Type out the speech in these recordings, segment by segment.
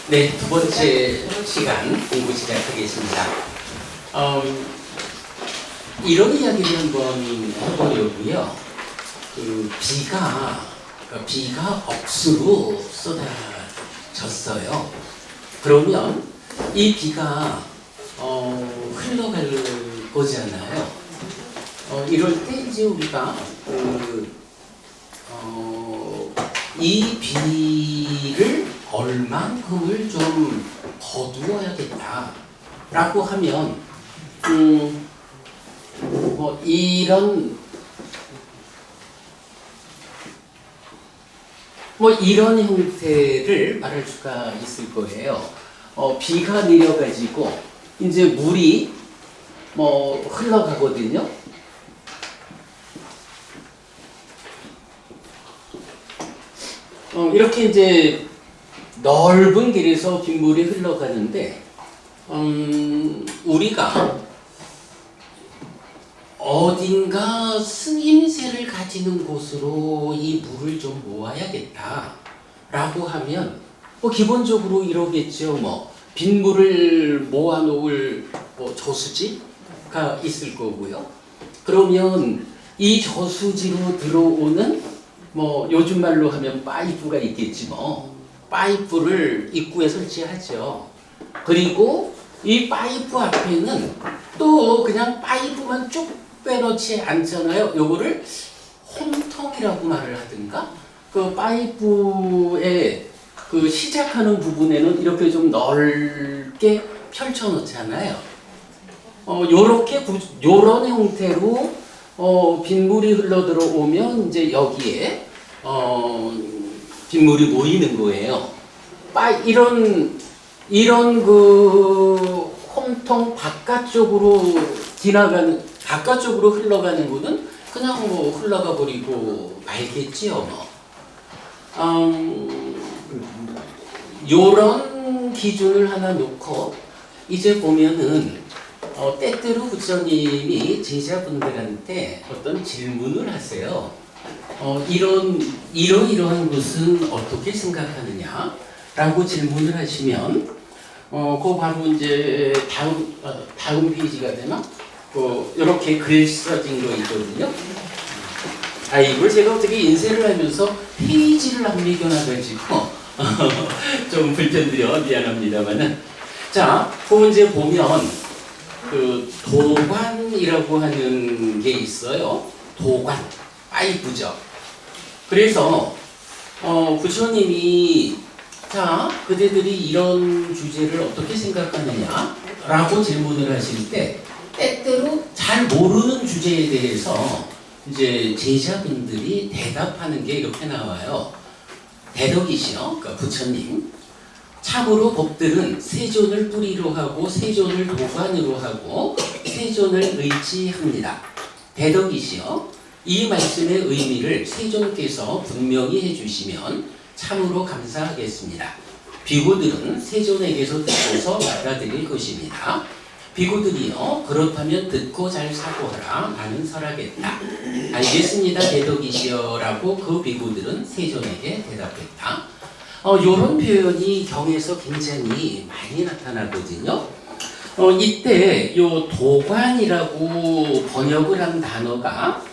네, 두 번째 시간 공부 시작하겠습니다. 이런 이야기를 한번 해보려고요. 비가 억수로 쏟아졌어요. 그러면 이 비가 흘러갈 거잖아요. 이럴 때 이제 우리가 이 비를 얼만큼을 좀 거두어야겠다라고 하면 이런 형태를 말할 수가 있을 거예요. 비가 내려가지고 이제 물이 흘러가거든요. 이렇게 이제 넓은 길에서 빗물이 흘러가는데 우리가 어딘가 스님새를 가지는 곳으로 이 물을 좀 모아야겠다 라고 하면 기본적으로 이러겠죠. 빗물을 모아놓을 저수지가 있을 거고요. 그러면 이 저수지로 들어오는 요즘 말로 하면 파이프가 있겠지 파이프를 입구에 설치하죠. 그리고 이 파이프 앞에는 또 그냥 파이프만 쭉 빼놓지 않잖아요. 요거를 홈통이라고 말을 하든가 그 파이프의 그 시작하는 부분에는 이렇게 좀 넓게 펼쳐 놓잖아요. 요런 형태로 빗물이 흘러 들어오면 이제 여기에 빗물이 모이는 거예요. 이런 그 홈통 바깥쪽으로 흘러가는 거는 그냥 흘러가 버리고 말겠지요. 요런 기준을 하나 놓고 이제 보면은 때때로 부처님이 제자분들한테 어떤 질문을 하세요. 이러이러한 것은 어떻게 생각하느냐? 라고 질문을 하시면, 그거 바로 이제 다음 페이지가 되나? 이렇게 글 써진 거 있거든요. 이걸 제가 어떻게 인쇄를 하면서 페이지를 안 매겨놔가지고, 좀 불편드려 미안합니다만은. 자, 그 이제 보면, 도관이라고 하는 게 있어요. 도관, 파이프죠. 그래서 부처님이 그대들이 이런 주제를 어떻게 생각하느냐 라고 질문을 하실 때 때때로 잘 모르는 주제에 대해서 이제 제자분들이 대답하는 게 이렇게 나와요. 대덕이시여, 그러니까 부처님. 참으로 법들은 세존을 뿌리로 하고 세존을 도관으로 하고 세존을 의지합니다. 대덕이시여, 이 말씀의 의미를 세존께서 분명히 해주시면 참으로 감사하겠습니다. 비구들은 세존에게서 듣고서 받아들일 것입니다. 비구들이여, 그렇다면 듣고 잘 사고하라. 나는 설하겠다. 알겠습니다, 대덕이시여 라고 그 비구들은 세존에게 대답했다. 요런 표현이 경에서 굉장히 많이 나타나거든요. 이때 요 도관이라고 번역을 한 단어가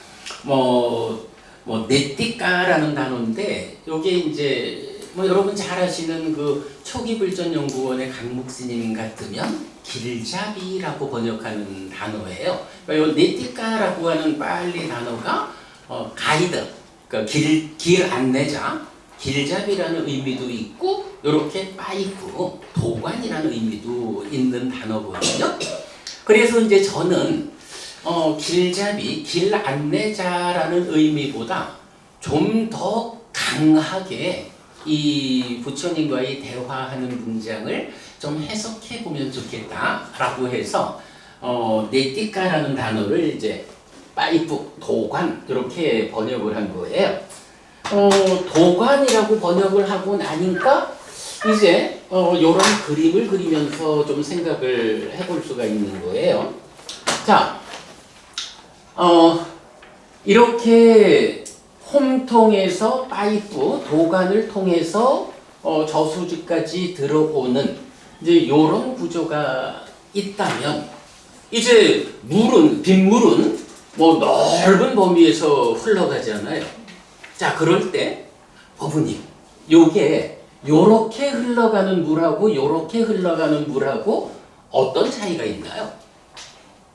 네띠까라는 단어인데, 요게 이제 여러분 잘 아시는 그 초기불전연구원의 강묵스님 같으면 길잡이라고 번역하는 단어예요. 그러니까 요 네띠까라고 하는 빨리 단어가 가이드, 그러니까 길 안내자, 길잡이라는 의미도 있고 이렇게 파이프, 도관이라는 의미도 있는 단어거든요. 그래서 이제 저는 길잡이, 길 안내자라는 의미보다 좀 더 강하게 이 부처님과의 대화하는 문장을 좀 해석해 보면 좋겠다라고 해서 네티카라는 단어를 이제 파이프, 도관 이렇게 번역을 한 거예요. 도관이라고 번역을 하고 나니까 이제 이런 그림을 그리면서 좀 생각을 해볼 수가 있는 거예요. 자, 이렇게 홈통에서 파이프, 도관을 통해서 저수지까지 들어오는 이제 이런 구조가 있다면 이제 빗물은 뭐 넓은 범위에서 흘러가잖아요. 자, 그럴 때 어부님, 요게 요렇게 흘러가는 물하고 요렇게 흘러가는 물하고 어떤 차이가 있나요?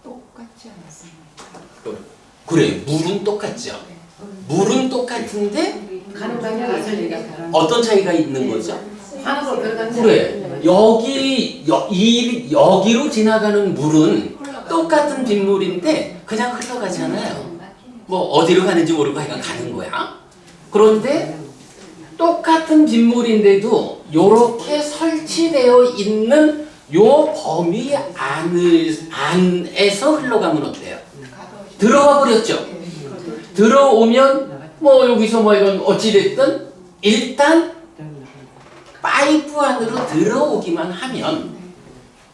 똑같지 않습니까? 그래, 물은 똑같죠. 물은 똑같은데 가는 방향이 틀리다. 어떤 차이가 있는 거죠? 하나로 들어가는 그래, 여기로 지나가는 물은 똑같은 빗물인데 그냥 흘러가잖아요. 뭐 어디로 가는지 모르고 그냥 가는 거야. 그런데 똑같은 빗물인데도 이렇게 설치되어 있는 요 범위 안에서 흘러가면 어때요? 들어와 버렸죠. 들어오면 뭐 여기서 뭐 이건 어찌됐든 일단 파이프 안으로 들어오기만 하면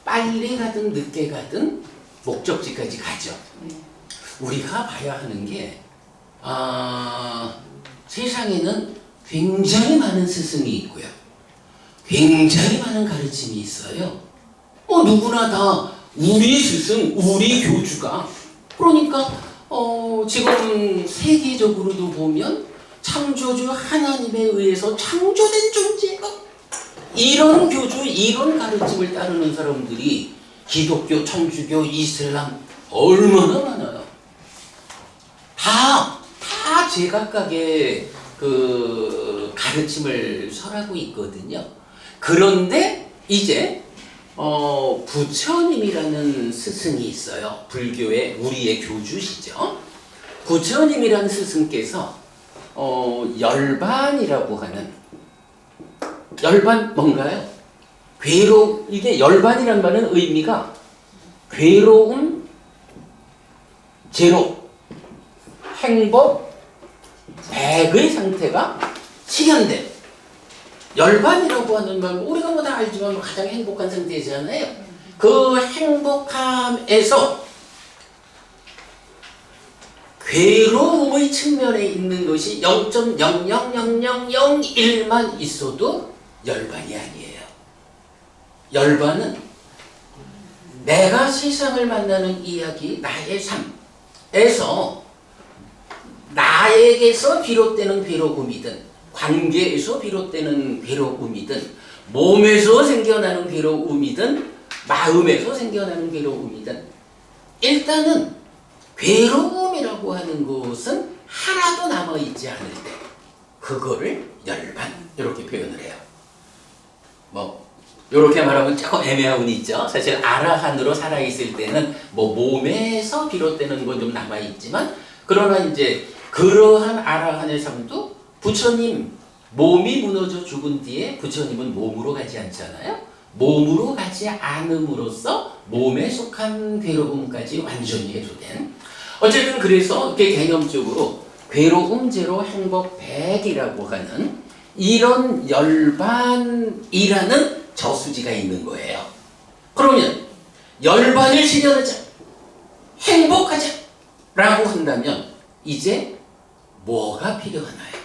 빨리 가든 늦게 가든 목적지까지 가죠. 우리가 봐야 하는 게 세상에는 굉장히 많은 스승이 있고요. 굉장히 많은 가르침이 있어요. 뭐 누구나 다 우리 스승, 우리 교주가 그러니까 지금 세계적으로도 보면 창조주 하나님에 의해서 창조된 존재가 이런 교주, 이런 가르침을 따르는 사람들이 기독교, 천주교, 이슬람 얼마나 많아요. 다 제각각의 그 가르침을 설하고 있거든요. 그런데 이제 부처님이라는 스승이 있어요. 불교의 우리의 교주시죠. 부처님이라는 스승께서 열반이라고 하는 열반 뭔가요? 이게 열반이란 말은 의미가 괴로움, 제로, 행복, 백의 상태가 실현된 열반이라고 하는 말 우리가 뭐 다 알지만 가장 행복한 상태잖아요. 그 행복함에서 괴로움의 측면에 있는 것이 0.000001만 있어도 열반이 아니에요. 열반은 내가 세상을 만나는 이야기, 나의 삶에서 나에게서 비롯되는 괴로움이든 관계에서 비롯되는 괴로움이든 몸에서 생겨나는 괴로움이든 마음에서 생겨나는 괴로움이든 일단은 괴로움이라고 하는 것은 하나도 남아있지 않을 때 그거를 열반 이렇게 표현을 해요. 뭐 이렇게 말하면 조금 애매함은 있죠. 사실 아라한으로 살아있을 때는 뭐 몸에서 비롯되는 건 좀 남아있지만 그러나 이제 그러한 아라한의 삶도 부처님 몸이 무너져 죽은 뒤에 부처님은 몸으로 가지 않잖아요. 몸으로 가지 않음으로써 몸에 속한 괴로움까지 완전히 해소된 어쨌든 그래서 이렇게 개념적으로 괴로움 제로 행복 100이라고 하는 이런 열반이라는 저수지가 있는 거예요. 그러면 열반을 실현하자, 행복하자 라고 한다면 이제 뭐가 필요하나요?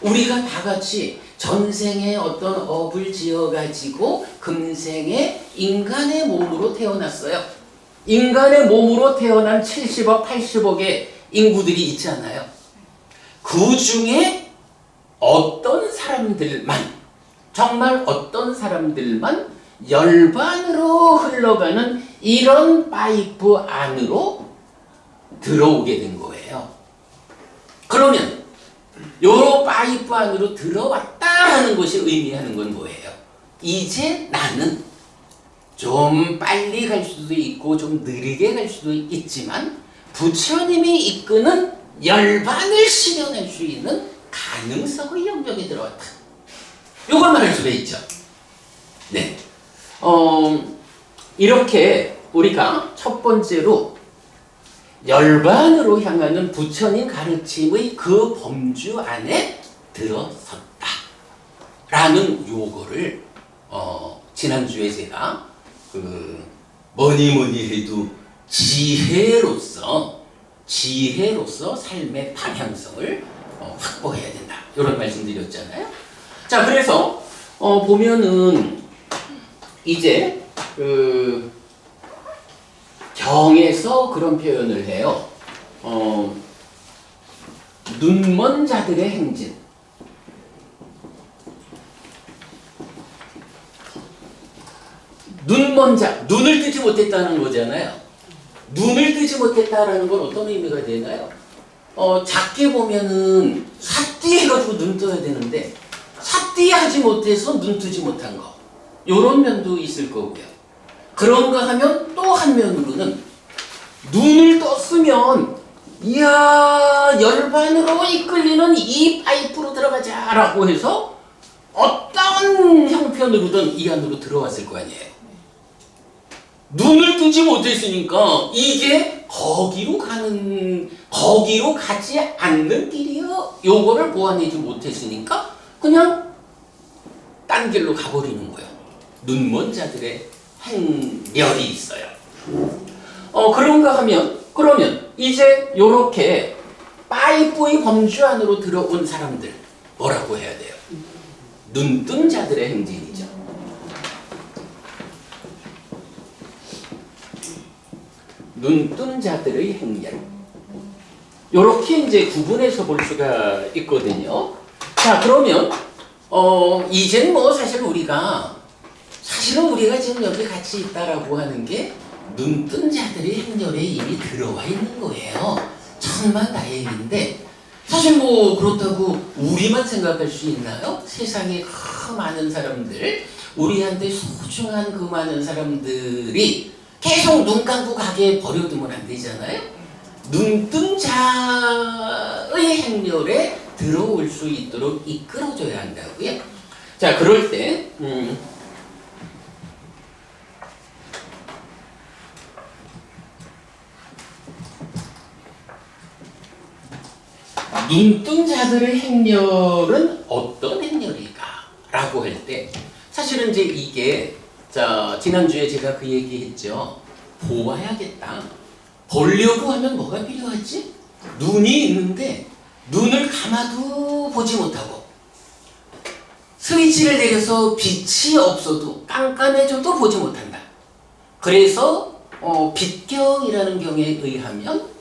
우리가 다 같이 전생에 어떤 업을 지어가지고 금생에 인간의 몸으로 태어났어요. 인간의 몸으로 태어난 70억, 80억의 인구들이 있잖아요. 그 중에 어떤 사람들만, 정말 어떤 사람들만 열반으로 흘러가는 이런 파이프 안으로 들어오게 된 거예요. 그러면 요 파이프 안으로 들어왔다 하는 것이 의미하는 건 뭐예요? 이제 나는 좀 빨리 갈 수도 있고 좀 느리게 갈 수도 있지만 부처님이 이끄는 열반을 실현할 수 있는 가능성의 영역에 들어왔다. 요걸 말할 수가 있죠. 네. 이렇게 우리가 첫 번째로 열반으로 향하는 부처님 가르침의 그 범주 안에 들어섰다 라는 요거를 지난주에 제가 뭐니 해도 지혜로서 삶의 방향성을 확보해야 된다 이런 말씀 드렸잖아요. 자, 그래서 보면은 이제 그 경에서 그런 표현을 해요. 눈먼 자들의 행진. 눈먼 자, 눈을 뜨지 못했다는 거잖아요. 눈을 뜨지 못했다라는 건 어떤 의미가 되나요? 작게 보면은 삿띠 해가지고 눈 떠야 되는데 삿띠 하지 못해서 눈 뜨지 못한 거. 요런 면도 있을 거고요. 그런가 하면 또 한 면으로는 눈을 떴으면 이야 열반으로 이끌리는 이 파이프로 들어가자라고 해서 어떤 형편으로든 이 안으로 들어왔을 거 아니에요. 눈을 뜨지 못했으니까 이게 거기로 가지 않는 길이요. 요거를 보완하지 못했으니까 그냥 딴 길로 가버리는 거예요. 눈먼 자들의 행렬이 있어요. 그런가 하면 그러면 이제 요렇게 파이프의 범주 안으로 들어온 사람들 뭐라고 해야 돼요? 눈뜬 자들의 행진이죠. 눈뜬 자들의 행렬. 요렇게 이제 구분해서 볼 수가 있거든요. 자, 그러면 이제는 뭐 사실은 우리가 지금 여기 같이 있다라고 하는 게 눈뜬 자들의 행렬에 이미 들어와 있는 거예요. 천만다행인데 사실 뭐 그렇다고 우리만 생각할 수 있나요? 세상에 그 많은 사람들, 우리한테 소중한 그 많은 사람들이 계속 눈 감고 가게 버려두면 안 되잖아요. 눈뜬 자의 행렬에 들어올 수 있도록 이끌어줘야 한다고요. 자, 그럴 때 눈뜬 자들의 행렬은 어떤 행렬일까? 라고 할 때 사실은 이제 이게 자 지난주에 제가 그 얘기 했죠. 보아야겠다. 보려고 하면 뭐가 필요하지? 눈이 있는데 눈을 감아도 보지 못하고 스위치를 내려서 빛이 없어도 깜깜해져도 보지 못한다. 그래서 빛경이라는 경에 의하면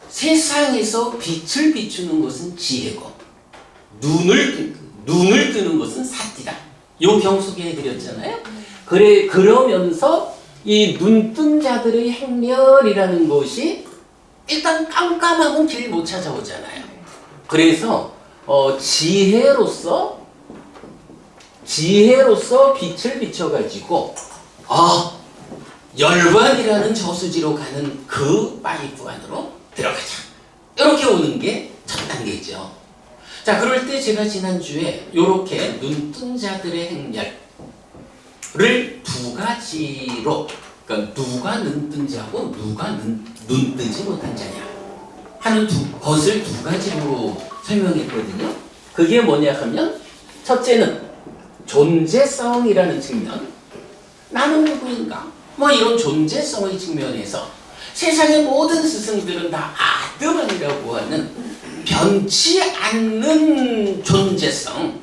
세상에서 빛을 비추는 것은 지혜고 눈을 뜨는 것은 사띠다. 요 경 소개해드렸잖아요. 그러면서 이 눈뜬 자들의 행렬이라는 것이 일단 깜깜하면 길 못 찾아오잖아요. 그래서 지혜로서 빛을 비춰가지고 열반이라는 저수지로 가는 그 파이프 안으로 들어가자. 이렇게 오는 게 첫 단계죠. 자, 그럴 때 제가 지난주에 이렇게 눈뜬 자들의 행렬을 두 가지로, 그러니까 누가 눈뜬 자고 누가 눈 뜨지 못한 자냐 하는 것을 두 가지로 설명했거든요. 그게 뭐냐 하면 첫째는 존재성이라는 측면, 나는 누구인가? 뭐 이런 존재성의 측면에서 세상의 모든 스승들은 다 아드만이라고 하는 변치 않는 존재성,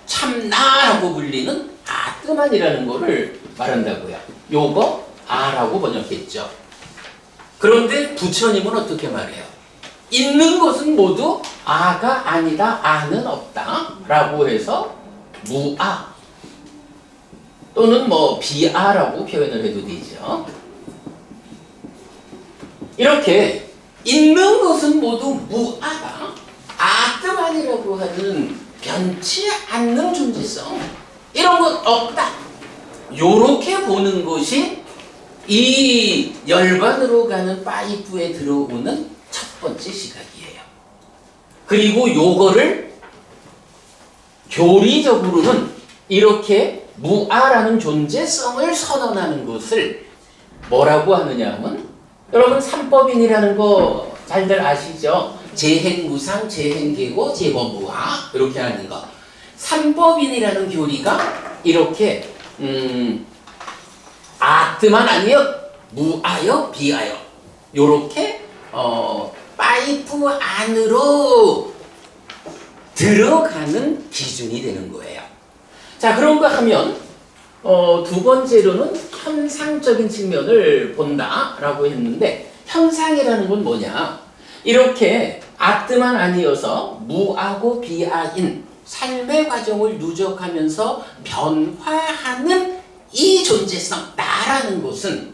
참나라고 불리는 아드만이라는 거를 말한다고요. 요거 아라고 번역했죠. 그런데 부처님은 어떻게 말해요? 있는 것은 모두 아가 아니다, 아는 없다 라고 해서 무아 또는 뭐 비아라고 표현을 해도 되죠. 이렇게 있는 것은 모두 무아다, 아트만이라고 하는 변치 않는 존재성, 이런 것 없다. 요렇게 보는 것이 이 열반으로 가는 파이프에 들어오는 첫 번째 시각이에요. 그리고 요거를 교리적으로는 이렇게 무아라는 존재성을 선언하는 것을 뭐라고 하느냐 하면, 여러분 삼법인이라는 거 잘들 아시죠? 재행무상, 재행계고, 재범무아 이렇게 하는 거. 삼법인이라는 교리가 이렇게 아트만 아니요, 무아요, 비아요, 요렇게 파이프 안으로 들어가는 기준이 되는 거예요. 자, 그런가 하면 두 번째로는 현상적인 측면을 본다라고 했는데 현상이라는 건 뭐냐? 이렇게 아뜨만 아니어서 무아고 비아인 삶의 과정을 누적하면서 변화하는 이 존재성, 나라는 것은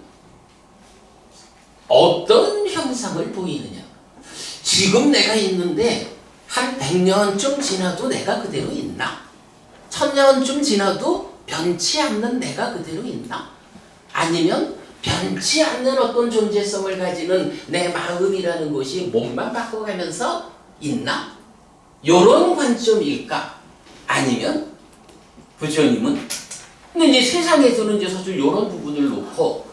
어떤 형상을 보이느냐? 지금 내가 있는데 한 100년쯤 지나도 내가 그대로 있나? 1000년쯤 지나도 변치 않는 내가 그대로 있나? 아니면 변치 않는 어떤 존재성을 가지는 내 마음이라는 것이 몸만 바꿔가면서 있나? 요런 관점일까? 아니면 부처님은 근데 이제 세상에서는 이제 사실 요런 부분을 놓고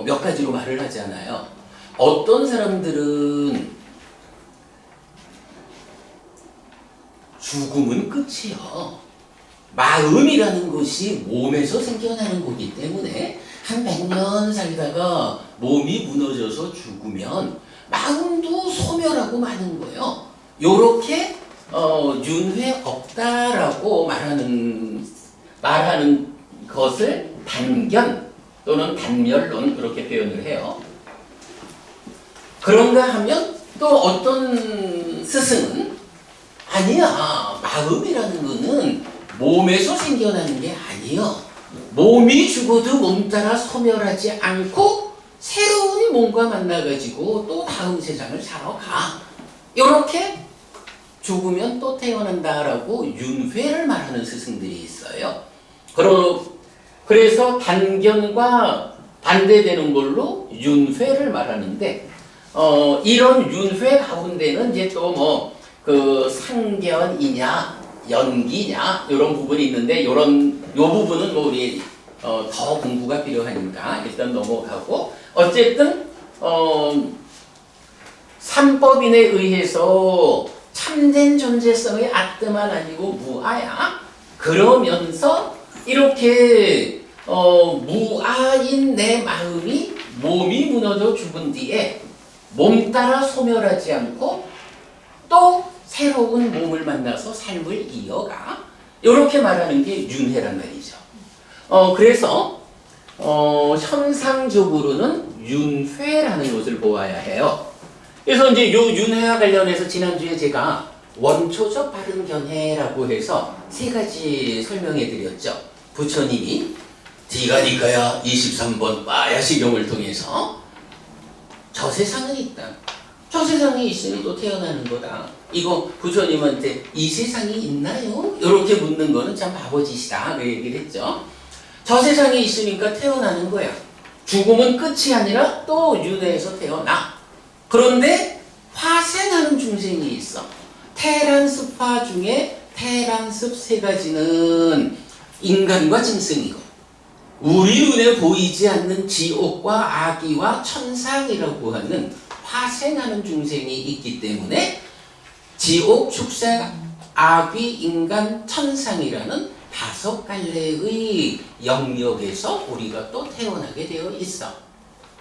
몇 가지로 말을 하잖아요. 어떤 사람들은 죽음은 끝이요. 마음이라는 것이 몸에서 생겨나는 거기 때문에 한 100년 살다가 몸이 무너져서 죽으면 마음도 소멸하고 마는 거예요. 요렇게 윤회 없다라고 말하는 것을 단견 또는 단멸론 그렇게 표현을 해요. 그런가 하면 또 어떤 스승은 아니야, 마음이라는 거는 몸에서 생겨나는 게 아니요. 몸이 죽어도 몸 따라 소멸하지 않고 새로운 몸과 만나가지고 또 다음 세상을 살아가. 이렇게 죽으면 또 태어난다라고 윤회를 말하는 스승들이 있어요. 그래서 단견과 반대되는 걸로 윤회를 말하는데 이런 윤회 가운데는 이제 또 그 상견이냐 연기냐 이런 부분이 있는데 요 부분은 우리 더 공부가 필요하니까 일단 넘어가고 어쨌든 삼법인에 의해서 참된 존재성의 아뜨만 아니고 무아야. 그러면서 이렇게 무아인 내 마음이 몸이 무너져 죽은 뒤에 몸 따라 소멸하지 않고 또 새로운 몸을 만나서 삶을 이어가. 이렇게 말하는 게 윤회란 말이죠. 그래서 현상적으로는 윤회라는 것을 보아야 해요. 그래서 이제 요 윤회와 관련해서 지난주에 제가 원초적 바른 견해라고 해서 세 가지 설명해 드렸죠. 부처님이 디가니카야 23번 빠야시경을 통해서 저 세상은 있다. 저 세상에 있으니 또 태어나는 거다. 이거 부처님한테 이 세상이 있나요? 이렇게 묻는 거는 참 바보짓이다. 그 얘기를 했죠. 저 세상에 있으니까 태어나는 거야. 죽음은 끝이 아니라 또 윤회에서 태어나. 그런데 화생하는 중생이 있어. 태란습화 중에 태란습 세 가지는 인간과 짐승이고 우리 눈에 보이지 않는 지옥과 아기와 천상이라고 하는 화생하는 중생이 있기 때문에 지옥, 축생, 아귀, 인간, 천상이라는 5갈래의 영역에서 우리가 또 태어나게 되어 있어.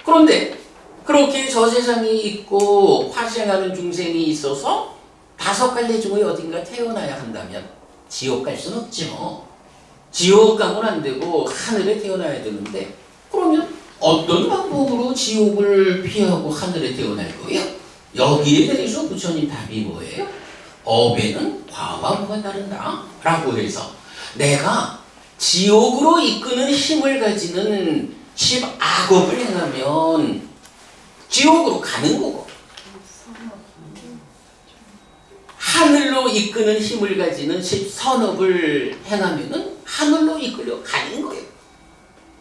그런데 그렇게 저 세상이 있고 화생하는 중생이 있어서 5갈래 중에 어딘가 태어나야 한다면 지옥 갈 수는 없죠. 지옥 가면 안 되고 하늘에 태어나야 되는데 그러면 어떤 방법으로 지옥을 피하고 하늘에 태어날 거예요? 여기에 대해서 부처님 답이 뭐예요? 업에는 과와 무가 다른다 라고 해서 내가 지옥으로 이끄는 힘을 가지는 10악업을 행하면 지옥으로 가는 거고 하늘로 이끄는 힘을 가지는 10선업을 행하면은 하늘로 이끌려 가는 거예요.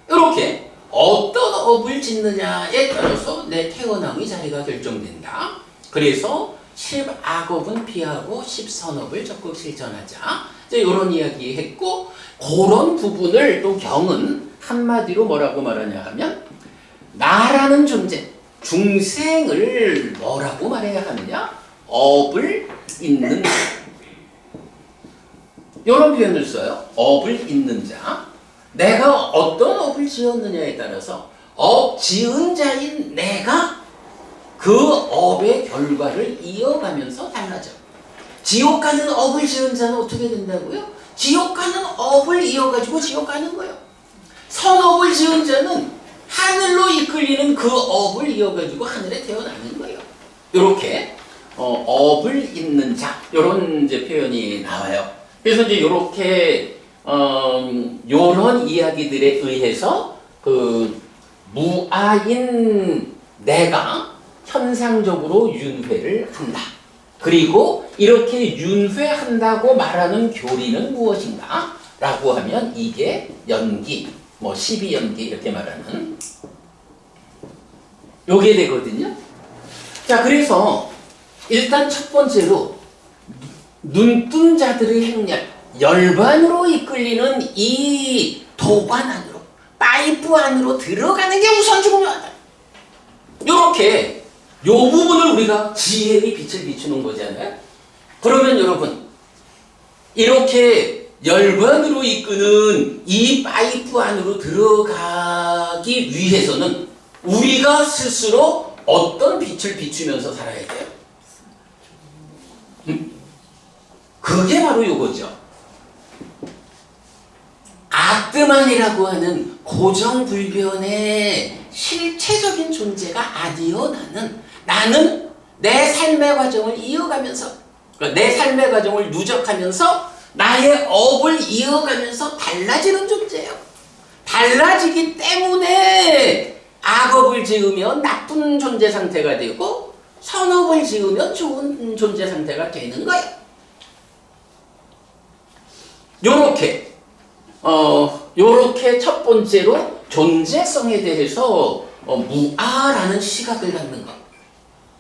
이렇게 어떤 업을 짓느냐에 따라서 내 태어남의 자리가 결정된다. 그래서 10악업은 피하고 10선업을 적극 실천하자. 이런 이야기 했고 그런 부분을 또 경은 한마디로 뭐라고 말하냐 하면 나라는 존재, 중생을 뭐라고 말해야 하느냐? 업을 잇는 자. 이런 표현을 써요. 업을 잇는 자. 내가 어떤 업을 지었느냐에 따라서 업 지은 자인 내가 그 업의 결과를 이어가면서 달라져. 지옥 가는 업을 지은 자는 어떻게 된다고요? 지옥 가는 업을 이어가지고 지옥 가는 거예요. 선업을 지은 자는 하늘로 이끌리는 그 업을 이어가지고 하늘에 태어나는 거예요. 이렇게 업을 잇는 자, 이런 이제 표현이 나와요. 그래서 이제 이렇게 요런 이야기들에 의해서 그 무아인 내가 현상적으로 윤회를 한다. 그리고 이렇게 윤회한다고 말하는 교리는 무엇인가? 라고 하면 이게 연기, 뭐 12연기 이렇게 말하는 요게 되거든요. 자, 그래서 일단 첫 번째로 눈뜬 자들의 행렬, 열반으로 이끌리는 이 도관 안으로, 파이프 안으로 들어가는 게 우선 중요하다. 요렇게 요 부분을 우리가 지혜의 빛을 비추는 거잖아요. 그러면 여러분, 이렇게 열반으로 이끄는 이 파이프 안으로 들어가기 위해서는 우리가 스스로 어떤 빛을 비추면서 살아야 돼요? 그게 바로 요거죠. 아트만이라고 하는 고정불변의 실체적인 존재가 아니요. 나는 내 삶의 과정을 이어가면서, 그러니까 내 삶의 과정을 누적하면서 나의 업을 이어가면서 달라지는 존재예요. 달라지기 때문에 악업을 지으면 나쁜 존재 상태가 되고 선업을 지으면 좋은 존재 상태가 되는 거예요. 요렇게 첫 번째로 존재성에 대해서 무아라는 시각을 갖는 것.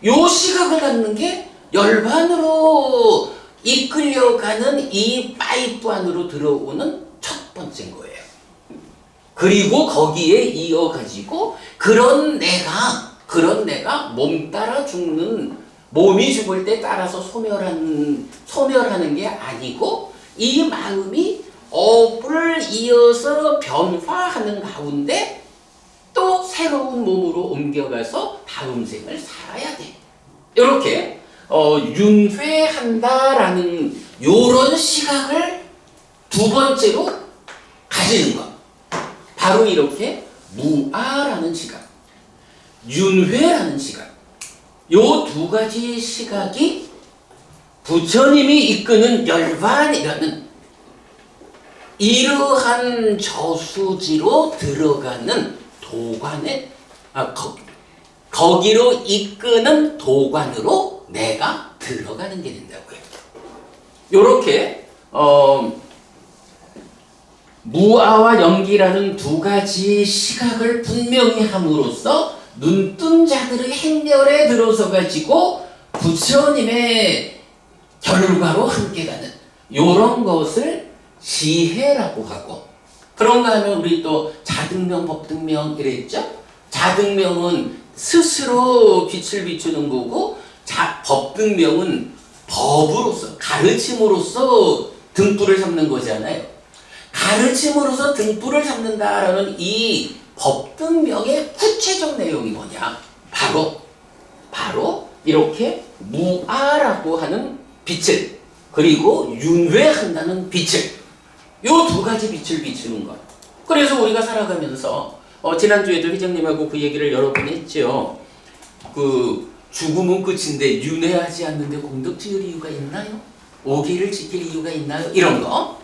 요 시각을 갖는 게 열반으로 이끌려가는 이 파이프 안으로 들어오는 첫 번째인 거예요. 그리고 거기에 이어가지고 그런 내가 몸 따라 죽는, 몸이 죽을 때 따라서 소멸하는 게 아니고 이 마음이 업을 이어서 변화하는 가운데 또 새로운 몸으로 옮겨가서 다음 생을 살아야 돼. 이렇게 윤회한다라는 요런 시각을 두 번째로 가지는 것. 바로 이렇게 무아라는 시각, 윤회라는 시각. 요 두 가지 시각이 부처님이 이끄는 열반이라는 이러한 저수지로 들어가는 도관에, 거기로 이끄는 도관으로 내가 들어가는 게 된다고요. 요렇게 무아와 연기라는 두 가지 시각을 분명히 함으로써 눈뜬 자들의 행렬에 들어서 가지고 부처님의 결과로 함께 가는 요런 것을 지혜라고 하고, 그런가 하면 우리 또 자등명, 법등명 이랬죠? 자등명은 스스로 빛을 비추는 거고, 법등명은 법으로서, 가르침으로서 등불을 삼는 거잖아요. 가르침으로서 등불을 삼는다라는 이 법등명의 구체적 내용이 뭐냐? 바로 이렇게 무아라고 하는 빛을, 그리고 윤회한다는 빛을, 요 두 가지 빛을 비추는 것. 그래서 우리가 살아가면서 지난주에도 회장님하고 그 얘기를 여러 번 했죠. 그 죽음은 끝인데 윤회하지 않는데 공덕 지을 이유가 있나요? 오기를 지킬 이유가 있나요? 이런 거.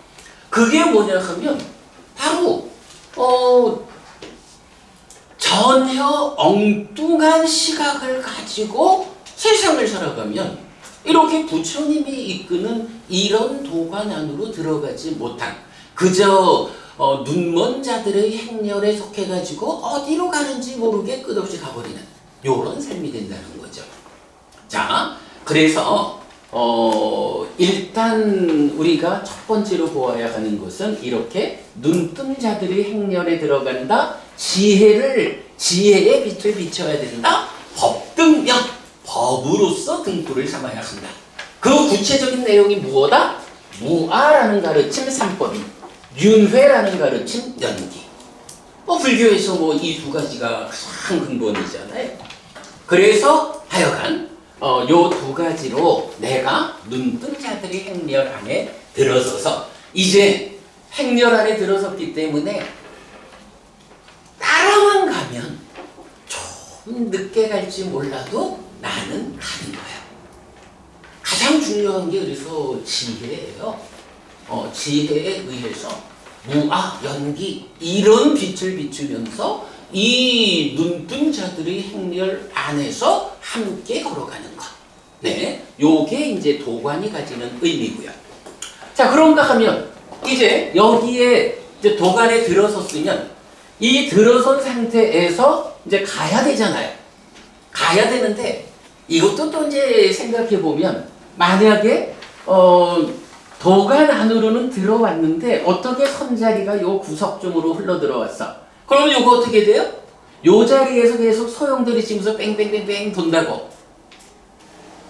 그게 뭐냐 하면 바로 전혀 엉뚱한 시각을 가지고 세상을 살아가면 이렇게 부처님이 이끄는 이런 도관 안으로 들어가지 못한, 그저 눈먼 자들의 행렬에 속해가지고 어디로 가는지 모르게 끝없이 가버리는 요런 삶이 된다는 거죠. 자, 그래서 일단 우리가 첫 번째로 보아야 하는 것은 이렇게 눈뜬 자들의 행렬에 들어간다. 지혜의 빛을 비춰야 된다. 법등명, 법으로서 등불을 삼아야 한다. 그 구체적인 내용이 무엇이다? 무아라는 가르침 3법인, 윤회라는 가르침 연기. 불교에서 이 두 가지가 가장 근본이잖아요. 그래서 하여간 요 두 가지로 내가 눈뜬 자들 성자들이 행렬 안에 들어서서 이제 행렬 안에 들어섰기 때문에 따라만 가면 좀 늦게 갈지 몰라도 나는 가는 거야. 가장 중요한 게 그래서 지혜예요. 지혜에 의해서 무아, 연기 이런 빛을 비추면서 이 눈뜬 자들의 행렬 안에서 함께 걸어가는 것. 네, 요게 이제 도관이 가지는 의미고요. 자, 그런가 하면 이제 여기에 이제 도관에 들어섰으면 이 들어선 상태에서 이제 가야 되잖아요. 가야 되는데 이것도 또 이제 생각해 보면 만약에 도관 안으로는 들어왔는데 어떻게 선자리가 요 구석중으로 흘러 들어왔어? 그러면 요거 어떻게 돼요? 요 자리에서 계속 소용돌이 치면서 뺑뺑뺑뺑 돈다고.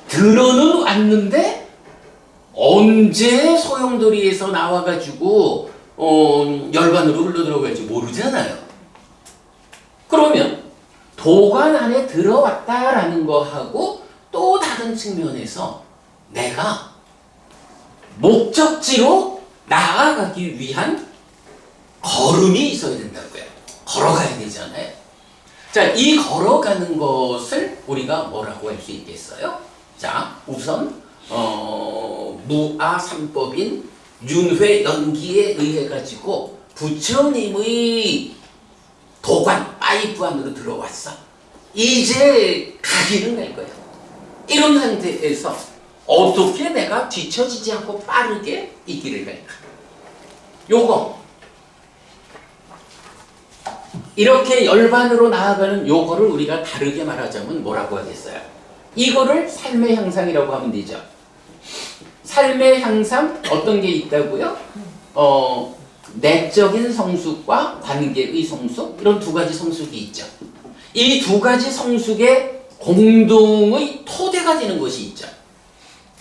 들어는 왔는데 언제 소용돌이에서 나와가지고 열반으로 흘러 들어갈지 모르잖아요. 그러면 도관 안에 들어왔다라는 거하고 또 다른 측면에서 내가 목적지로 나아가기 위한 걸음이 있어야 된다고요. 걸어가야 되잖아요. 자, 이 걸어가는 것을 우리가 뭐라고 할 수 있겠어요? 자, 우선 무아 삼법인 윤회 연기에 의해 가지고 부처님의 도관 파이프 안으로 들어왔어. 이제 가기는 갈 거야. 이런 상태에서 어떻게 내가 뒤처지지 않고 빠르게 이 길을 갈까? 요거 이렇게 열반으로 나아가는 요거를 우리가 다르게 말하자면 뭐라고 하겠어요? 이거를 삶의 향상이라고 하면 되죠. 삶의 향상 어떤 게 있다고요? 내적인 성숙과 관계의 성숙 이런 두 가지 성숙이 있죠. 이 두 가지 성숙의 공동의 토대가 되는 것이 있죠.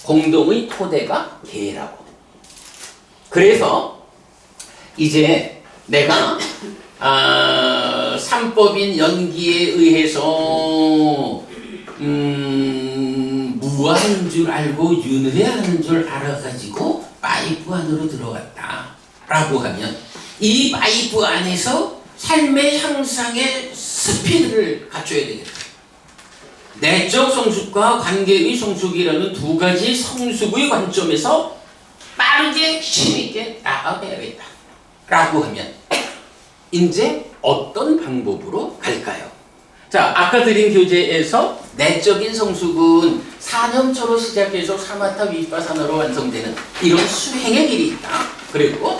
공동의 토대가 계라고. 그래서 이제 내가 삼법인 연기에 의해서 무아인 줄 알고 윤회하는 줄 알아가지고 파이프 안으로 들어갔다 라고 하면 이 파이프 안에서 삶의 향상의 스피드를 갖춰야 되겠다. 내적 성숙과 관계의 성숙이라는 두 가지 성숙의 관점에서 빠르게 힘있게 나아가야겠다 라고 하면 이제 어떤 방법으로 갈까요? 자, 아까 드린 교재에서 내적인 성숙은 사념초로 시작해서 사마타 위파사나로 완성되는 이런 수행의 길이 있다. 그리고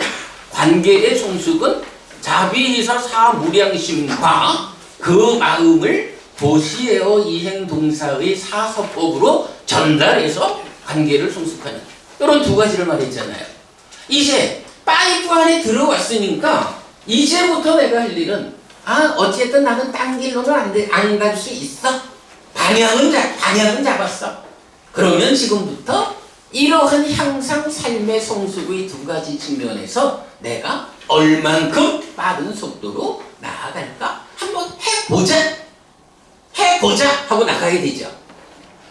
관계의 성숙은 자비희사 사무량심과 그 마음을 도시에어 이행동사의 사서법으로 전달해서 관계를 성숙하는 이런 두 가지를 말했잖아요. 이제 파이프 안에 들어왔으니까 이제부터 내가 할 일은 어쨌든 나는 딴 길로는 안 갈 수 있어. 방향은 잡았어. 그러면 지금부터 이러한 향상 삶의 성숙의 두 가지 측면에서 내가 얼만큼 빠른 속도로 나아갈까 한번 해보자 하고 나가야 되죠.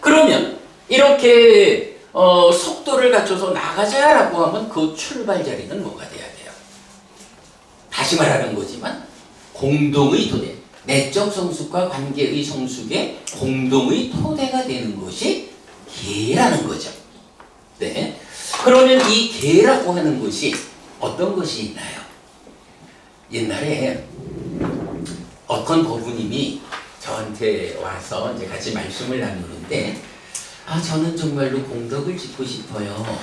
그러면 이렇게 속도를 갖춰서 나가자라고 하면 그 출발 자리는 뭐가 돼야 돼요? 다시 말하는 거지만 공동의 토대, 내적 성숙과 관계의 성숙의 공동의 토대가 되는 것이 계라는 거죠. 네. 그러면 이 계라고 하는 것이 어떤 것이 있나요? 옛날에 어떤 법부님이 저한테 와서 이제 같이 말씀을 나누는데 저는 정말로 공덕을 짓고 싶어요.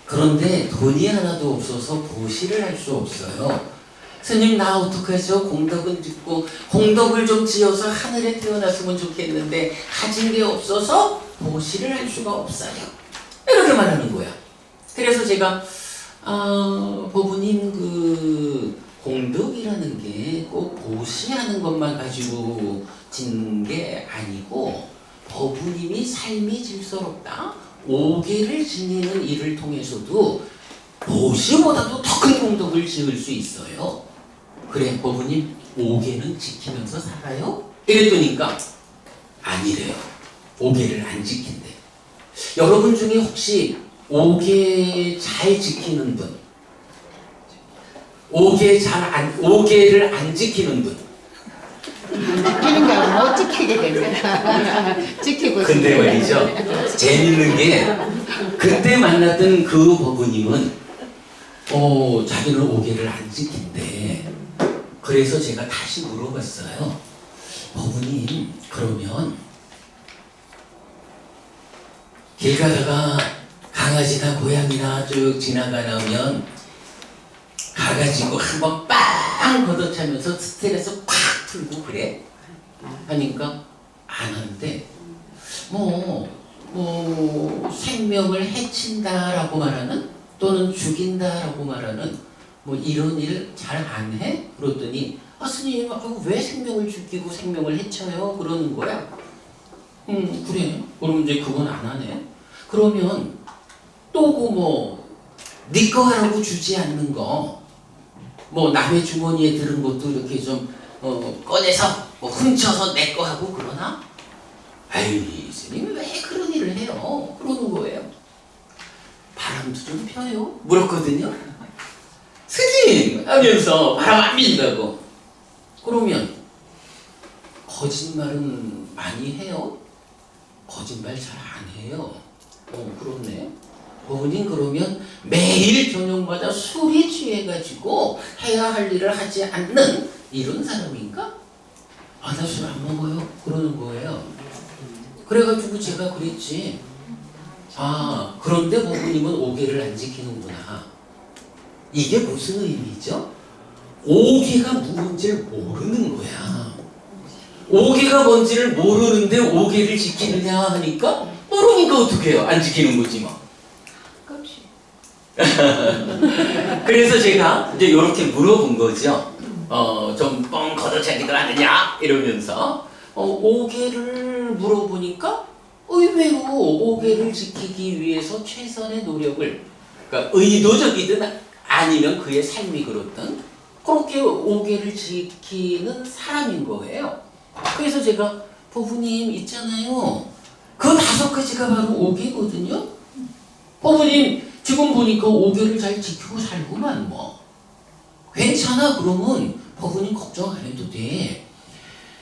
그런데 돈이 하나도 없어서 보시를 할 수 없어요. 스님 나 어떡하죠? 공덕은 짓고 공덕을 좀 지어서 하늘에 태어났으면 좋겠는데 가진 게 없어서 보시를 할 수가 없어요. 이렇게 말하는 거야. 그래서 제가 법부님 그 공덕이라는 게 꼭 보시하는 것만 가지고 짓는 게 아니고 법부님이 삶이 질서롭다. 오계를 지니는 일을 통해서도 보시보다도 더 큰 공덕을 지을 수 있어요. 그래 법부님 오계는 지키면서 살아요? 이랬더니까 아니래요. 오계를 안 지킨대. 여러분 중에 혹시 오개 잘 지키는 분, 오개를 안 지키는 분. 지키는 게 아니고 못 지키게 됩니다. 지키고 근데 싶어요. 말이죠. 재밌는 게 그때 만났던 그 법부님은 자기는 오개를 안 지킨대. 그래서 제가 다시 물어봤어요. 법부님, 그러면 길 가다가 강아지나 고양이나 쭉 지나가면 가가지고 한번 빵 걷어차면서 스트레스 팍 풀고 그래? 하니까 안 하는데 뭐 생명을 해친다라고 말하는 또는 죽인다라고 말하는 뭐 이런 일 잘 안 해? 그랬더니 스님 왜 생명을 죽이고 생명을 해쳐요? 그러는 거야. 그래. 그럼 이제 그건 안 하네. 그러면 또 네 거 하라고 주지 않는 거, 남의 주머니에 들은 것도 이렇게 좀 꺼내서 훔쳐서 내 거 하고 그러나? 아유, 스님 왜 그런 일을 해요? 그러는 거예요. 바람도 좀 펴요? 물었거든요. 스님 하면서 바람 안 핀다고. 그러면 거짓말은 많이 해요? 거짓말 잘 안 해요. 그렇네. 법부님 그러면 매일 저녁마다 술이 취해가지고 해야 할 일을 하지 않는 이런 사람인가? 나 술 안 먹어요. 그러는 거예요. 그래가지고 제가 그랬지. 그런데 법부님은 오개를 안 지키는구나. 이게 무슨 의미죠? 오개가 뭔지를 모르는 거야. 오개가 뭔지를 모르는데 오개를 지키느냐 하니까 모르니까 어떻게 해요? 안 지키는 거지 뭐. 그래서 제가 이제 이렇게 물어본 거죠. 좀 뻥 걷어차기도 하느냐 이러면서 오개를 물어보니까 의외로 오개를 지키기 위해서 최선의 노력을, 그러니까 의도적이든 아니면 그의 삶이 그렇든 그렇게 오개를 지키는 사람인 거예요. 그래서 제가 법부님 있잖아요. 그 5가지가 바로 오개거든요. 법부님 지금 보니까 오개를 잘 지키고 살구만 뭐. 괜찮아. 그러면 법부님 걱정 안 해도 돼.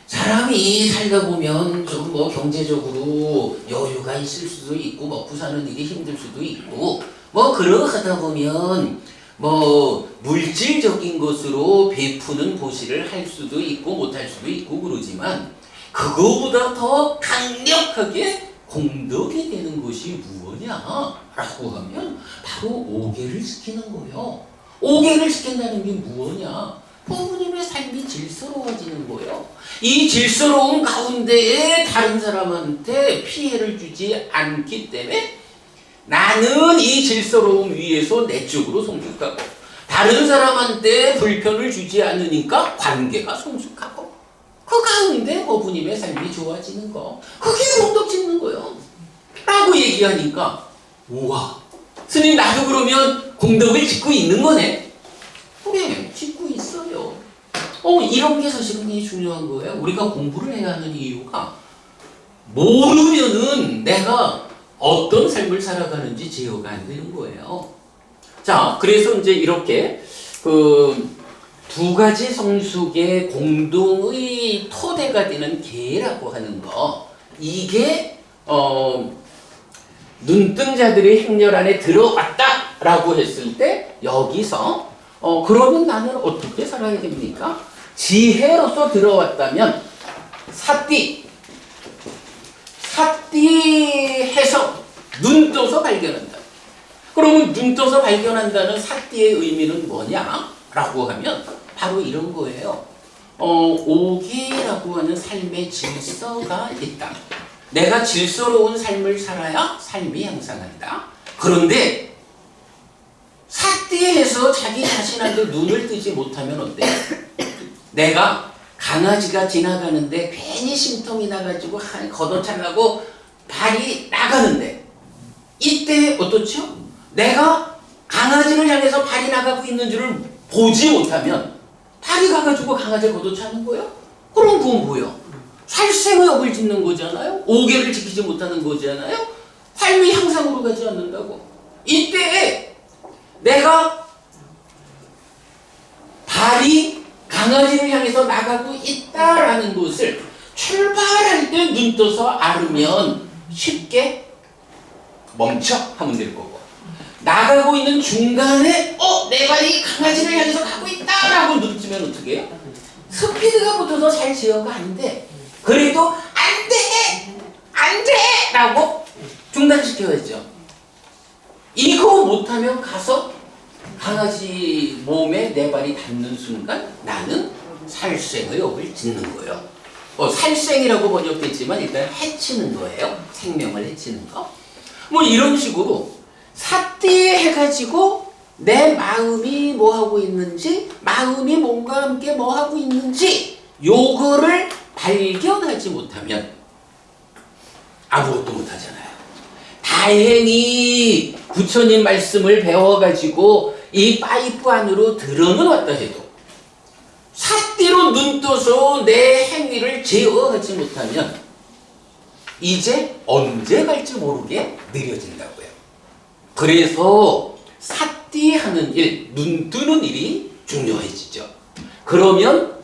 사람이 살다 보면 좀 경제적으로 여유가 있을 수도 있고 먹고 사는 일이 힘들 수도 있고 그러다 보면 물질적인 것으로 베푸는 보시를 할 수도 있고 못할 수도 있고 그러지만 그거보다 더 강력하게 공덕이 되는 것이 무엇이냐라고 하면 바로 오개를 지키는 거예요. 오개를 지킨다는 게 무엇이냐? 부모님의 삶이 질서로워지는 거예요. 이 질서로운 가운데에 다른 사람한테 피해를 주지 않기 때문에 나는 이 질서로움 위에서 내 쪽으로 성숙하고 다른 사람한테 불편을 주지 않으니까 관계가 성숙하고 그 가운데 어부님의 삶이 좋아지는 거, 그게 공덕 짓는 거예요 라고 얘기하니까 우와, 스님 나도 그러면 공덕을 짓고 있는 거네. 그래, 짓고 있어요. 이런 게 사실은 중요한 거예요. 우리가 공부를 해야 하는 이유가 모르면은 내가 어떤 삶을 살아가는지 제어가 안 되는 거예요. 자, 그래서 이제 이렇게 두 가지 성숙의 공동의 토대가 되는 계라고 하는 거, 이게 눈등자들의 행렬 안에 들어왔다라고 했을 때 여기서 그러면 나는 어떻게 살아야 됩니까? 지혜로서 들어왔다면 사띠해서 눈 떠서 발견한다. 그러면 눈 떠서 발견한다는 사띠의 의미는 뭐냐라고 하면 바로 이런 거예요. 오계라고 하는 삶의 질서가 있다. 내가 질서로운 삶을 살아야 삶이 향상한다. 그런데 사띠해서 자기 자신한테 눈을 뜨지 못하면 어때요? 내가 강아지가 지나가는데 괜히 심통이 나가지고 걷어차려고 발이 나가는데 이때 어떻죠? 내가 강아지를 향해서 발이 나가고 있는 줄을 보지 못하면 발이 가가지고 강아지를 걷어차는 거예요? 그럼 그건 뭐예요? 살생의 업을 짓는 거잖아요? 오계를 지키지 못하는 거잖아요? 삶이 향상으로 가지 않는다고. 이때 내가 발이 강아지를 향해서 나가고 있다라는 것을 출발할 때 눈 떠서 알으면 쉽게 멈춰 하면 될 거고, 나가고 있는 중간에 내 발이 강아지를 향해서 가고 있다라고 눈뜨면 어떻게 해요? 스피드가 붙어서 잘 제어가 안 돼. 그래도 안 돼! 안 돼! 라고 중단시켜야죠. 이거 못하면 가서 강아지 몸에 내 발이 닿는 순간 나는 살생의 업을 짓는 거예요. 살생이라고 번역됐지만 일단 해치는 거예요. 생명을 해치는 거. 뭐 이런 식으로 삿대해가지고 내 마음이 뭐 하고 있는지, 마음이 몸과 함께 뭐 하고 있는지 요거를 발견하지 못하면 아무것도 못하잖아요. 다행히 부처님 말씀을 배워가지고 이 파이프 안으로 들어는 왔다 해도 삿대로 눈 떠서 내 행위를 제어하지 못하면 이제 언제 갈지 모르게 느려진다고요. 그래서 삿대하는 일, 눈 뜨는 일이 중요해지죠. 그러면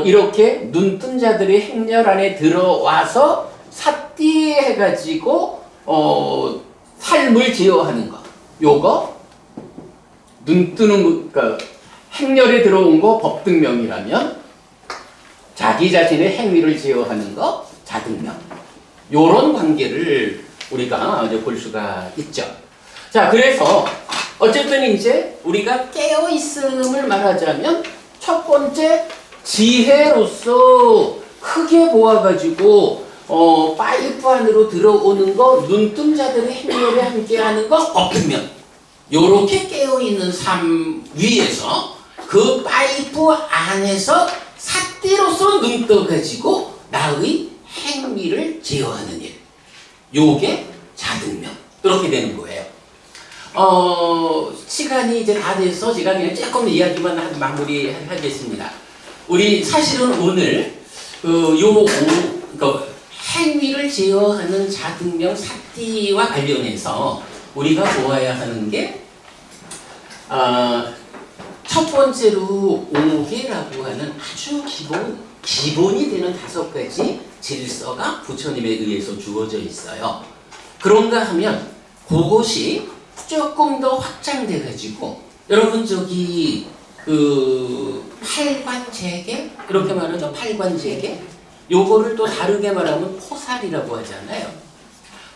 이렇게 눈 뜬 자들의 행렬 안에 들어와서 삿대해가지고 삶을 제어하는 거, 요거 눈 뜨는 그러니까 행렬에 들어온 거 법등명이라면 자기 자신의 행위를 제어하는 거 자등명. 요런 관계를 우리가 이제 볼 수가 있죠. 자, 그래서 어쨌든 이제 우리가 깨어 있음을 말하자면 첫 번째 지혜로서 크게 보아가지고 파이프 안으로 들어오는 거, 눈뜬 자들의 행렬에 함께하는 거 법등명. 요렇게 깨어 있는 삶 위에서 그 파이프 안에서 삿대로서 눈 떠가지고 나의 행위를 제어하는 일. 요게 자등명. 이렇게 되는 거예요. 시간이 이제 다 돼서 제가 그냥 조금 이야기만 마무리하겠습니다. 우리 사실은 오늘 행위를 제어하는 자등명 삿대와 관련해서 우리가 보아야 하는 게 첫 번째로 오계라고 하는 아주 기본이 되는 5가지 질서가 부처님에 의해서 주어져 있어요. 그런가 하면 그것이 조금 더 확장돼 가지고 여러분 저기 팔관제계 이렇게 말하죠. 팔관제계 요거를 또 다르게 말하면 포살이라고 하잖아요.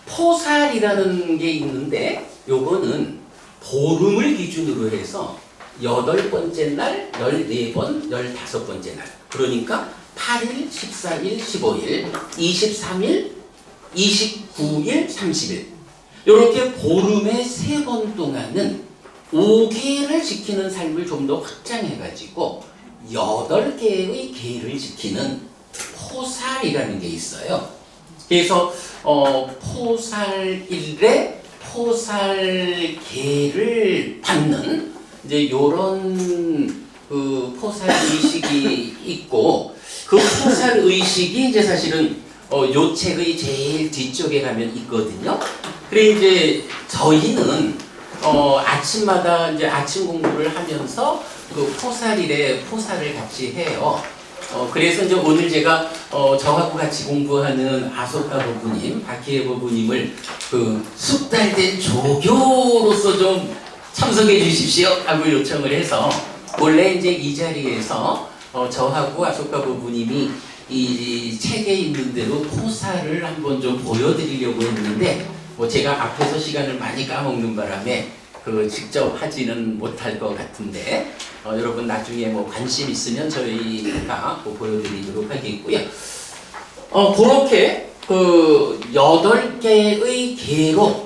포살이라는 게 있는데 요거는 보름을 기준으로 해서 8번째 날, 14번, 15번째 날. 그러니까 8일, 14일, 15일, 23일, 29일, 30일. 이렇게 보름에 3번 동안은 5계를 지키는 삶을 좀 더 확장해가지고 8개의 계를 지키는 포살이라는 게 있어요. 그래서 포살일에 포살계를 받는 이제 요런 포살 의식이 있고, 그 포살 의식이 이제 사실은 요 책의 제일 뒤쪽에 가면 있거든요. 그래 이제 저희는 아침마다 이제 아침 공부를 하면서 그 포살일에 포살을 같이 해요. 그래서 이제 오늘 제가 저하고 같이 공부하는 아소카 부부님, 바키에 부부님을 숙달된 조교로서 좀 참석해 주십시오 하고 요청을 해서 원래 이제 이 자리에서 저하고 아소카 부부님이 이 책에 있는 대로 포살을 한번 좀 보여드리려고 했는데 제가 앞에서 시간을 많이 까먹는 바람에 직접 하지는 못할 것 같은데 여러분 나중에 관심 있으면 저희가 보여드리도록 하겠고요. 그렇게 8개의 계로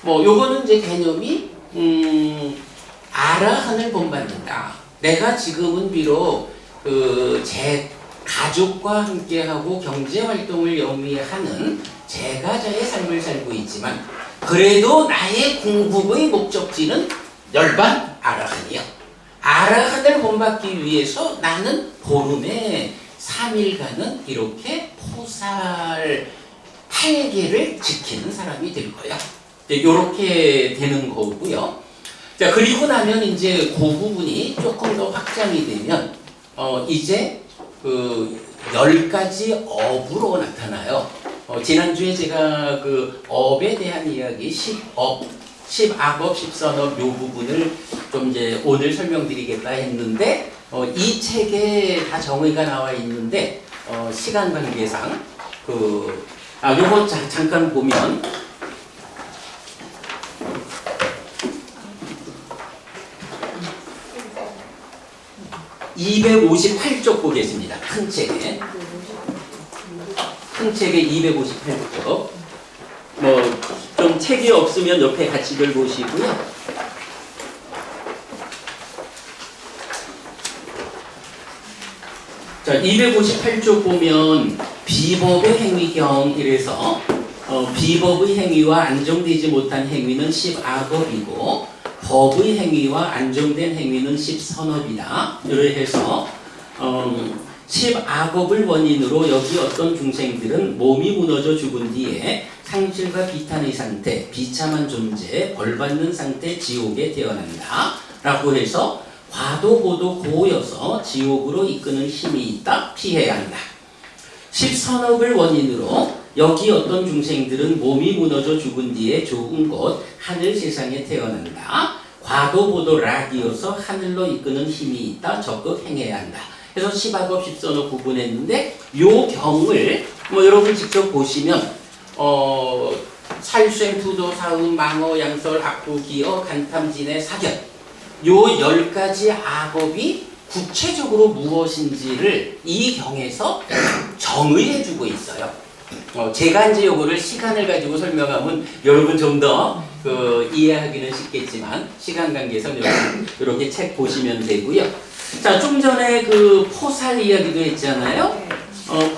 요거는 이제 개념이 아라한을 본받는다. 내가 지금은 비록 제 가족과 함께하고 경제활동을 영위하는 제가자의 삶을 살고 있지만 그래도 나의 궁극의 목적지는 열반 아라한이요. 아라한을 본받기 위해서 나는 보름에 3일간은 이렇게 포살 8개를 지키는 사람이 될 거야. 이렇게 되는 거고요. 자, 그리고 나면 이제 그 부분이 조금 더 확장이 되면 이제 그 10가지 업으로 나타나요. 지난주에 제가 그 업에 대한 이야기 10업, 10악업, 10선업 요 부분을 좀 이제 오늘 설명드리겠다 했는데 이 책에 다 정의가 나와 있는데 시간 관계상 요거 잠깐 보면 258쪽 보겠습니다. 큰 책에 258쪽. 좀 책이 없으면 옆에 같이들 보시고요. 자, 258쪽 보면 비법의 행위경 이래서 비법의 행위와 안정되지 못한 행위는 10악업이고 법의 행위와 안정된 행위는 10선업이다. 이렇게 해서 10악업을 원인으로 여기 어떤 중생들은 몸이 무너져 죽은 뒤에 상실과 비탄의 상태, 비참한 존재, 벌받는 상태, 지옥에 태어난다. 라고 해서 과도고도 고여서 지옥으로 이끄는 힘이 있다. 피해야 한다. 10선업을 원인으로 여기 어떤 중생들은 몸이 무너져 죽은 뒤에 좋은 곳 하늘 세상에 태어난다. 과도보도 락이어서 하늘로 이끄는 힘이 있다. 적극 행해야 한다. 그래서 10악업 10선업 구분했는데 요 경을 여러분 직접 보시면 살수행, 투도, 사음, 망어, 양설, 악부, 기어, 간탐진의 사견 요 10가지 악업이 구체적으로 무엇인지를 이 경에서 정의해주고 있어요. 제가 이제 요거를 시간을 가지고 설명하면 여러분 좀 더 이해하기는 쉽겠지만 시간 관계상 이렇게 책 보시면 되고요. 자, 좀 전에 그 포살 이야기도 했잖아요.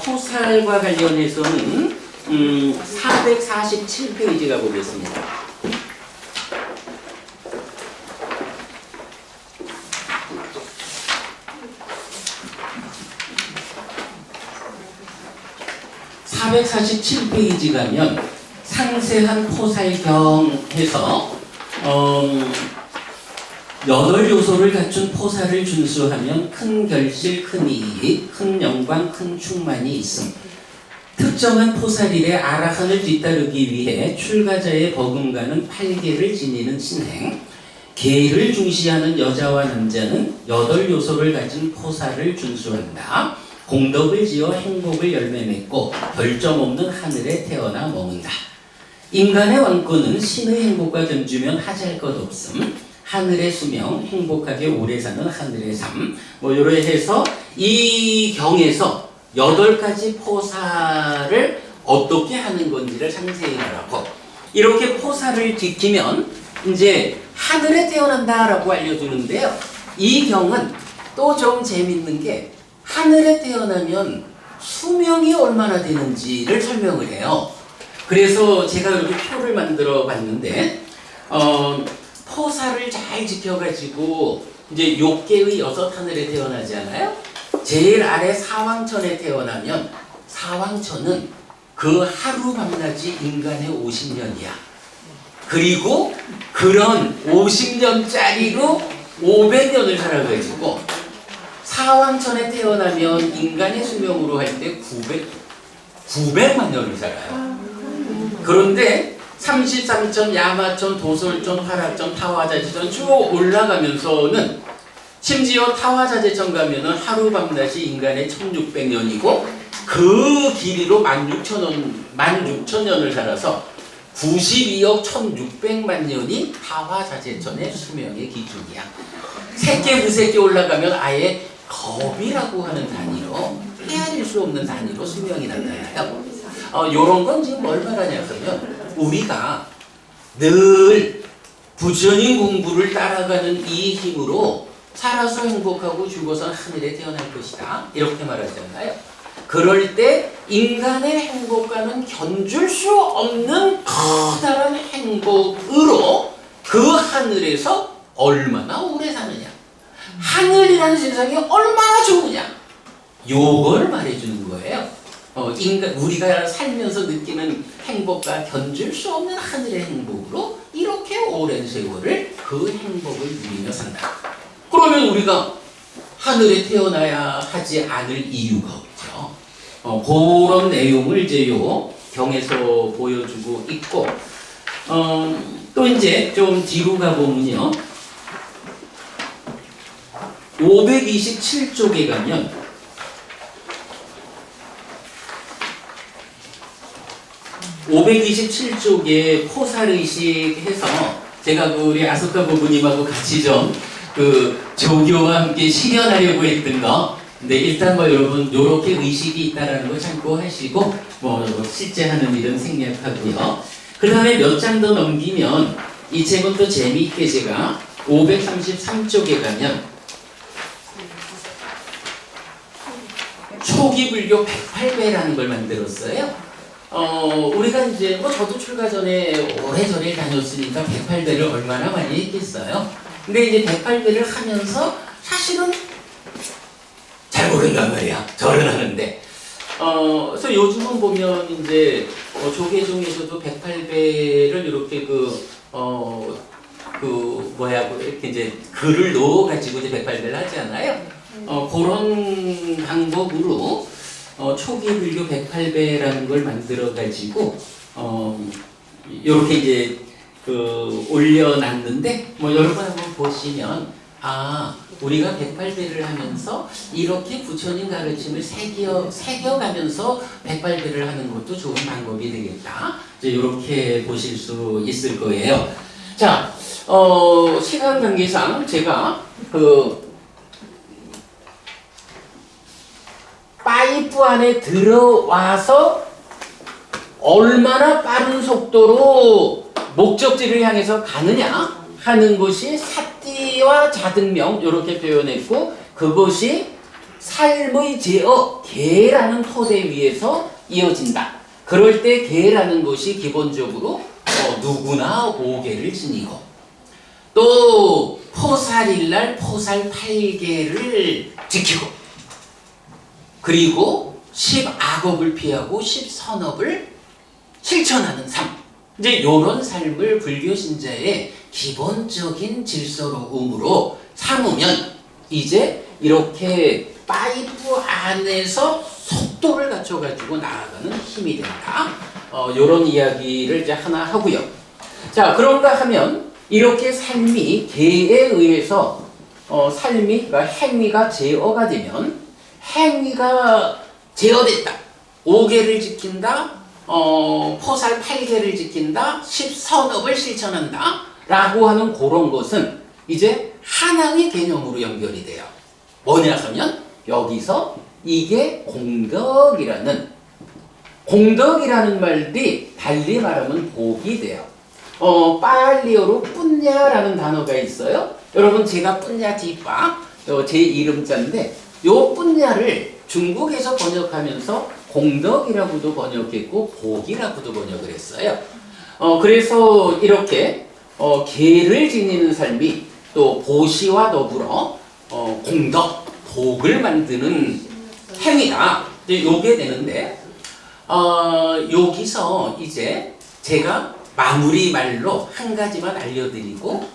포살과 관련해서는 447페이지가 보겠습니다. (447페이지) 가면 상세한 포살경 해서 8요소를 갖춘 포살을 준수하면 큰 결실, 큰 이익, 큰 영광, 큰 충만이 있음. 특정한 포살일에 아라한을 뒤따르기 위해 출가자의 버금가는 8개를 지니는 신행, 계를 중시하는 여자와 남자는 8요소를 가진 포살을 준수한다. 공덕을 지어 행복을 열매 맺고 결점 없는 하늘에 태어나 머문다. 인간의 왕권은 신의 행복과 견주면 하잘 것 없음. 하늘의 수명, 행복하게 오래 사는 하늘의 삶. 요래 해서 이 경에서 8가지 포살을 어떻게 하는 건지를 상세히 말하고 이렇게 포살을 지키면 이제 하늘에 태어난다라고 알려주는데요. 이 경은 또 좀 재밌는 게 하늘에 태어나면 수명이 얼마나 되는지를 설명을 해요. 그래서 제가 이렇게 표를 만들어 봤는데 포살을 잘 지켜가지고 이제 욕계의 6하늘에 태어나잖아요. 제일 아래 사왕천에 태어나면 사왕천은 그 하루 밤낮이 인간의 50년이야. 그리고 그런 50년짜리로 500년을 살아가지고 사왕천에 태어나면 인간의 수명으로 할 때 900만 년을 살아요. 그런데 33천, 야마천, 도솔천, 화락천, 타화자재천 쭉 올라가면서는 심지어 타화자재천 가면은 하루 밤낮이 인간의 1600년이고 그 길이로 16,000년을 살아서 92억 1600만 년이 타화자재천의 수명의 기준이야. 새끼 무새끼 올라가면 아예 겁이라고 하는 단위로 헤아릴 수 없는 단위로 수명이 나타나요. 요런 건 지금 뭘 말하냐면 우리가 늘 부처님 공부를 따라가는 이 힘으로 살아서 행복하고 죽어서 하늘에 태어날 것이다. 이렇게 말하잖아요. 그럴 때 인간의 행복과는 견줄 수 없는 커다란 행복으로 그 하늘에서 얼마나 오래 사느냐. 하늘이라는 세상이 얼마나 좋으냐. 요걸 말해주는 거예요. 우리가 살면서 느끼는 행복과 견줄 수 없는 하늘의 행복으로 이렇게 오랜 세월을 그 행복을 누리며 산다. 그러면 우리가 하늘에 태어나야 하지 않을 이유가 없죠. 그런 내용을 이제 요 경에서 보여주고 있고, 또 이제 좀 뒤로 가보면요. 527쪽에 가면 포살의식 해서 제가 우리 아소카 부부님하고 같이 좀 조교와 함께 실현하려고 했던 거. 근데 일단 여러분 요렇게 의식이 있다라는 거 참고하시고 실제 하는 일은 생략하고요. 그 다음에 몇 장 더 넘기면 이 책은 또 재미있게 제가 533쪽에 가면 초기 불교 108배라는 걸 만들었어요. 우리가 이제 저도 출가 전에 오래전에 다녔으니까 108배를 얼마나 많이 했겠어요. 근데 이제 108배를 하면서 사실은 잘 모른단 말이야. 절은 하는데. 그래서 요즘은 보면 이제 조계종에서도 108배를 이렇게 이렇게 이제 글을 넣어가지고 이제 108배를 하지 않아요? 그런 방법으로 초기 불교 108배라는 걸 만들어가지고 이렇게 이제 올려놨는데 여러분 한번 보시면 우리가 108배를 하면서 이렇게 부처님 가르침을 새겨가면서 108배를 하는 것도 좋은 방법이 되겠다. 이제 이렇게 보실 수 있을 거예요. 자, 시간 관계상 제가 파이프 안에 들어와서 얼마나 빠른 속도로 목적지를 향해서 가느냐 하는 것이 사띠와 자등명 이렇게 표현했고, 그것이 삶의 제어 계라는 토대 위에서 이어진다. 그럴 때 계라는 것이 기본적으로 누구나 5계를 지니고, 또 포살일날 포살 8계를 지키고, 그리고 10악업을 피하고 10선업을 실천하는 삶. 이제 이런 삶을 불교 신자의 기본적인 질서로움으로 삼으면 이제 이렇게 파이프 안에서 속도를 갖춰가지고 나아가는 힘이 된다. 이런 이야기를 이제 하나 하고요. 자, 그런가 하면 이렇게 삶이 계에 의해서 그러니까 행위가 제어가 되면, 행위가 제어됐다. 5계를 지킨다. 포살 8계를 지킨다. 10선업을 실천한다. 라고 하는 그런 것은 이제 하나의 개념으로 연결이 돼요. 뭐냐 하면 여기서 이게 공덕이라는 말이 달리 말하면 복이 돼요. 빨리어로 뿐냐라는 단어가 있어요. 여러분, 제가 뿐냐 디파 제 이름자인데 요 뿐냐를 중국에서 번역하면서 공덕이라고도 번역했고 복이라고도 번역을 했어요. 그래서 이렇게 계를 지니는 삶이 또 보시와 더불어 공덕, 복을 만드는 행위다. 이제 요게 되는데, 여기서 이제 제가 마무리 말로 한 가지만 알려드리고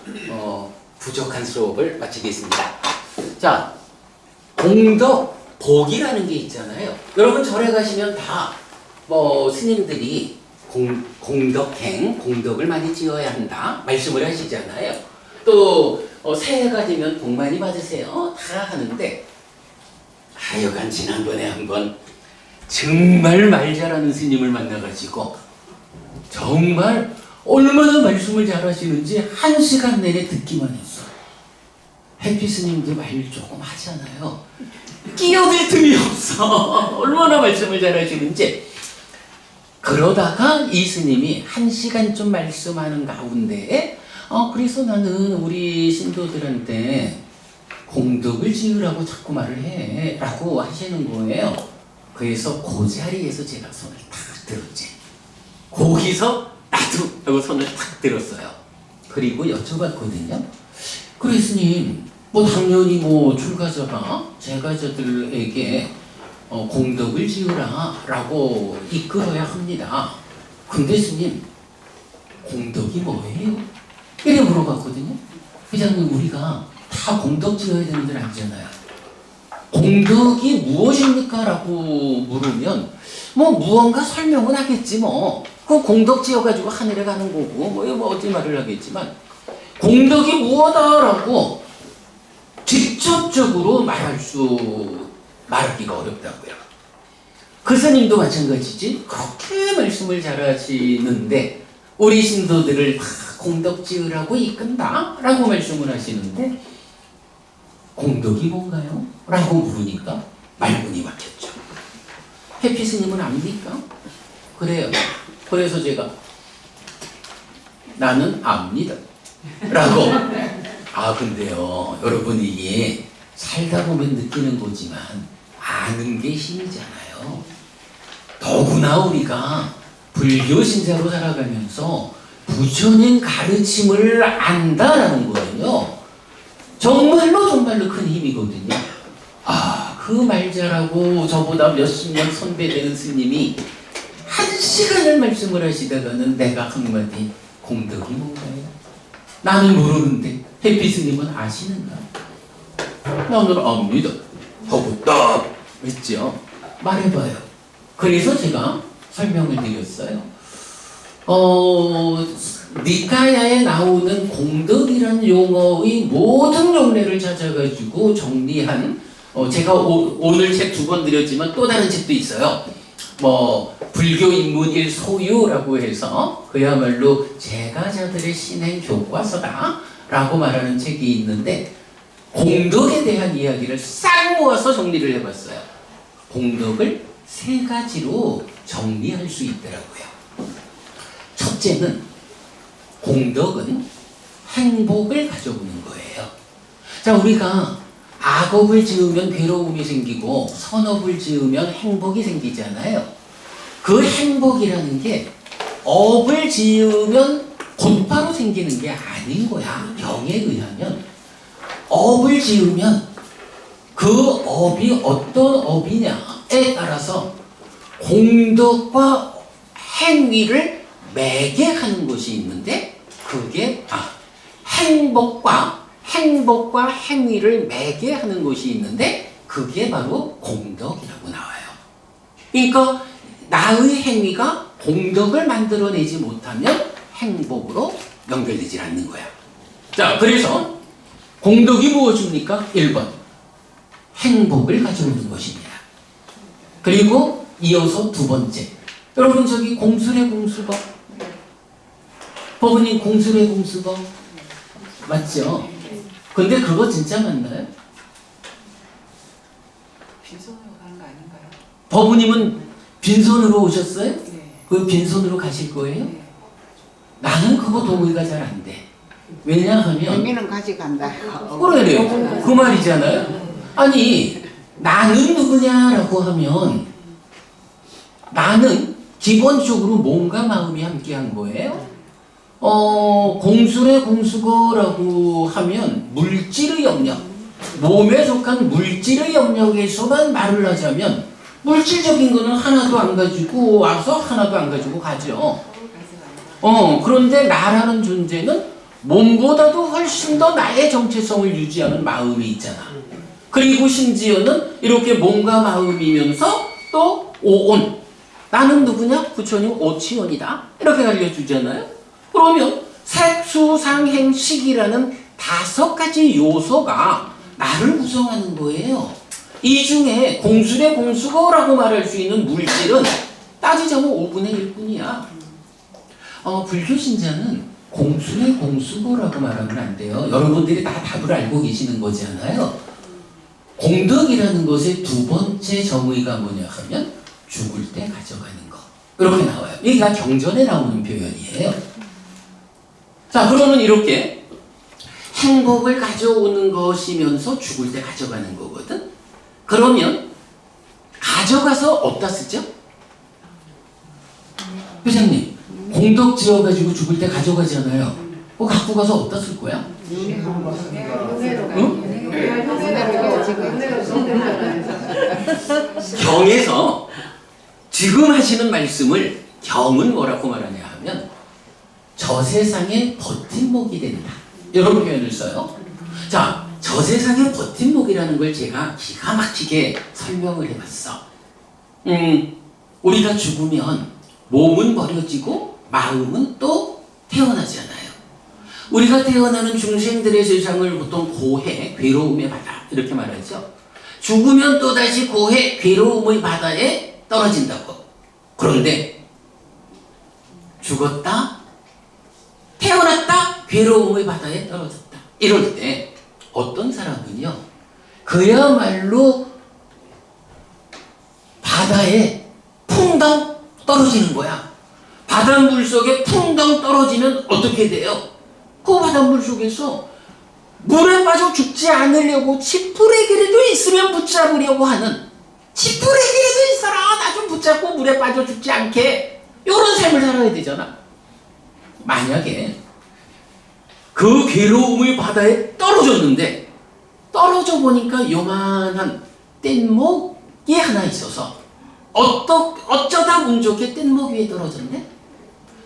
부족한 수업을 마치겠습니다. 자, 공덕, 복이라는 게 있잖아요. 여러분 절에 가시면 다 스님들이 공덕행, 공덕을 많이 지어야 한다 말씀을 하시잖아요. 또 새해가 되면 복 많이 받으세요 다 하는데, 하여간 지난번에 한번 정말 말 잘하는 스님을 만나가지고 정말 얼마나 말씀을 잘하시는지 1시간 내내 듣기만 했어. 해피 스님도 말 조금 하잖아요. 끼어들 틈이 없어. 얼마나 말씀을 잘하시는지. 그러다가 이 스님이 1시간 좀 말씀하는 가운데 그래서 나는 우리 신도들한테 공덕을 지으라고 자꾸 말을 해 라고 하시는 거예요. 그래서 그 자리에서 제가 손을 탁 들었지. 거기서 나도 하고 손을 탁 들었어요. 그리고 여쭤봤거든요. 그래 스님, 당연히 출가자가 제가자들에게 공덕을 지으라 라고 이끌어야 합니다. 근데 스님, 공덕이 뭐예요? 이래 물어봤거든요. 회장님, 우리가 다 공덕 지어야 되는 줄 알잖아요. 공덕이 무엇입니까? 라고 물으면 무언가 설명은 하겠지 뭐. 그 공덕 지어가지고 하늘에 가는 거고 뭐 어디 말을 하겠지만, 공덕이 무엇이다 라고 직접적으로 말하기가 어렵다고요. 그 스님도 마찬가지지. 그렇게 말씀을 잘하시는데 우리 신도들을 다 공덕 지으라고 이끈다 라고 말씀을 하시는데, 공덕이 뭔가요? 라고 물으니까 말문이 막혔죠. 해피 스님은 압니까? 그래요. 그래서 제가 나는 압니다 라고. 근데요 여러분, 이게 살다 보면 느끼는 거지만 아는 게 힘이잖아요. 더구나 우리가 불교 신자로 살아가면서 부처님 가르침을 안다라는 거는요 정말로 큰 힘이거든요. 그 말 잘하고 저보다 몇십 년 선배되는 스님이 1시간을 말씀을 하시다가는 내가 한마디 공덕이 뭔가요? 나는 모르는데 해피 스님은 아시는가? 나는 압니다 하고 딱 했죠. 말해봐요. 그래서 제가 설명을 드렸어요. 니카야에 나오는 공덕이란 용어의 모든 용례를 찾아가지고 정리한, 제가 오늘 책 2번 드렸지만 또 다른 책도 있어요. 불교 입문일 소유라고 해서 그야말로 제가자들의 신행 교과서다 라고 말하는 책이 있는데, 공덕에 대한 이야기를 싹 모아서 정리를 해봤어요. 공덕을 3가지로 정리할 수 있더라고요. 첫째는, 공덕은 행복을 가져오는 거예요. 자, 우리가 악업을 지으면 괴로움이 생기고 선업을 지으면 행복이 생기잖아요. 그 행복이라는 게 업을 지으면 곧바로 생기는 게 아닌 거야. 병에 의하면 업을 지으면 그 업이 어떤 업이냐에 따라서 공덕과 행위를 매개하는 것이 있는데, 그게 행복과 행위를 매개하는 것이 있는데, 그게 바로 공덕이라고 나와요. 그러니까 나의 행위가 공덕을 만들어내지 못하면 행복으로 연결되지 않는 거야. 자, 그래서 공덕이 무엇입니까? 1번, 행복을 가져오는 것입니다. 그리고 이어서 2번째, 여러분 저기 공술의 공수법, 법은님 공술의 공수법 맞죠? 근데 그거 진짜 맞나요? 빈손으로 가는 거 아닌가요? 법은님은 빈손으로 오셨어요? 네. 그 빈손으로 가실 거예요? 네. 나는 그거 동의가 잘 안 돼. 왜냐하면 의미는 가져간다. 그래, 그 말이잖아요. 아니, 나는 누구냐라고 하면 나는 기본적으로 몸과 마음이 함께한 거예요. 공술의 공수거라고 하면 물질의 영역, 몸에 속한 물질의 영역에서만 말을 하자면 물질적인 거는 하나도 안 가지고 와서 하나도 안 가지고 가죠. 그런데 나라는 존재는 몸보다도 훨씬 더 나의 정체성을 유지하는 마음이 있잖아. 그리고 심지어는 이렇게 몸과 마음이면서 또 오온, 나는 누구냐? 부처님 오치원이다 이렇게 알려주잖아요. 그러면 색수상행식이라는 5가지 요소가 나를 구성하는 거예요. 이 중에 공술의 공수거라고 말할 수 있는 물질은 따지자면 5분의 1뿐이야. 불교 신자는 공술의 공수거라고 말하면 안 돼요. 여러분들이 다 답을 알고 계시는 거잖아요. 공덕이라는 것의 2번째 정의가 뭐냐 하면 죽을 때 가져가는 거. 이렇게 나와요. 여기가 경전에 나오는 표현이에요. 자, 그러면 이렇게 행복을 가져오는 것이면서 죽을 때 가져가는 거거든. 그러면 가져가서 어디다 쓰죠? 회장님, 공덕 지어가지고 죽을 때 가져가잖아요. 그거 갖고 가서 어디다 쓸 거야? 윤회로 응? 경에서 지금 하시는 말씀을 경은 뭐라고 말하냐 하면 저 세상의 버팀목이 된다. 이런 표현을 써요. 자, 저 세상의 버팀목이라는 걸 제가 기가 막히게 설명을 해봤어. 우리가 죽으면 몸은 버려지고 마음은 또 태어나잖아요. 우리가 태어나는 중생들의 세상을 보통 고해, 괴로움의 바다 이렇게 말하죠. 죽으면 또다시 고해, 괴로움의 바다에 떨어진다고. 그런데 죽었다, 태어났다, 괴로움의 바다에 떨어졌다. 이럴 때 어떤 사람은요, 그야말로 바다에 풍덩 떨어지는 거야. 바닷물 속에 풍덩 떨어지면 어떻게 돼요? 그 바닷물 속에서 물에 빠져 죽지 않으려고 지푸레기라도 있으면 붙잡으려고 하는, 지푸레기라도 있어라, 나 좀 붙잡고 물에 빠져 죽지 않게, 이런 삶을 살아야 되잖아. 만약에 그 괴로움의 바다에 떨어졌는데 떨어져 보니까 요만한 뗏목이 하나 있어서 어쩌다 운 좋게 뗏목 위에 떨어졌네?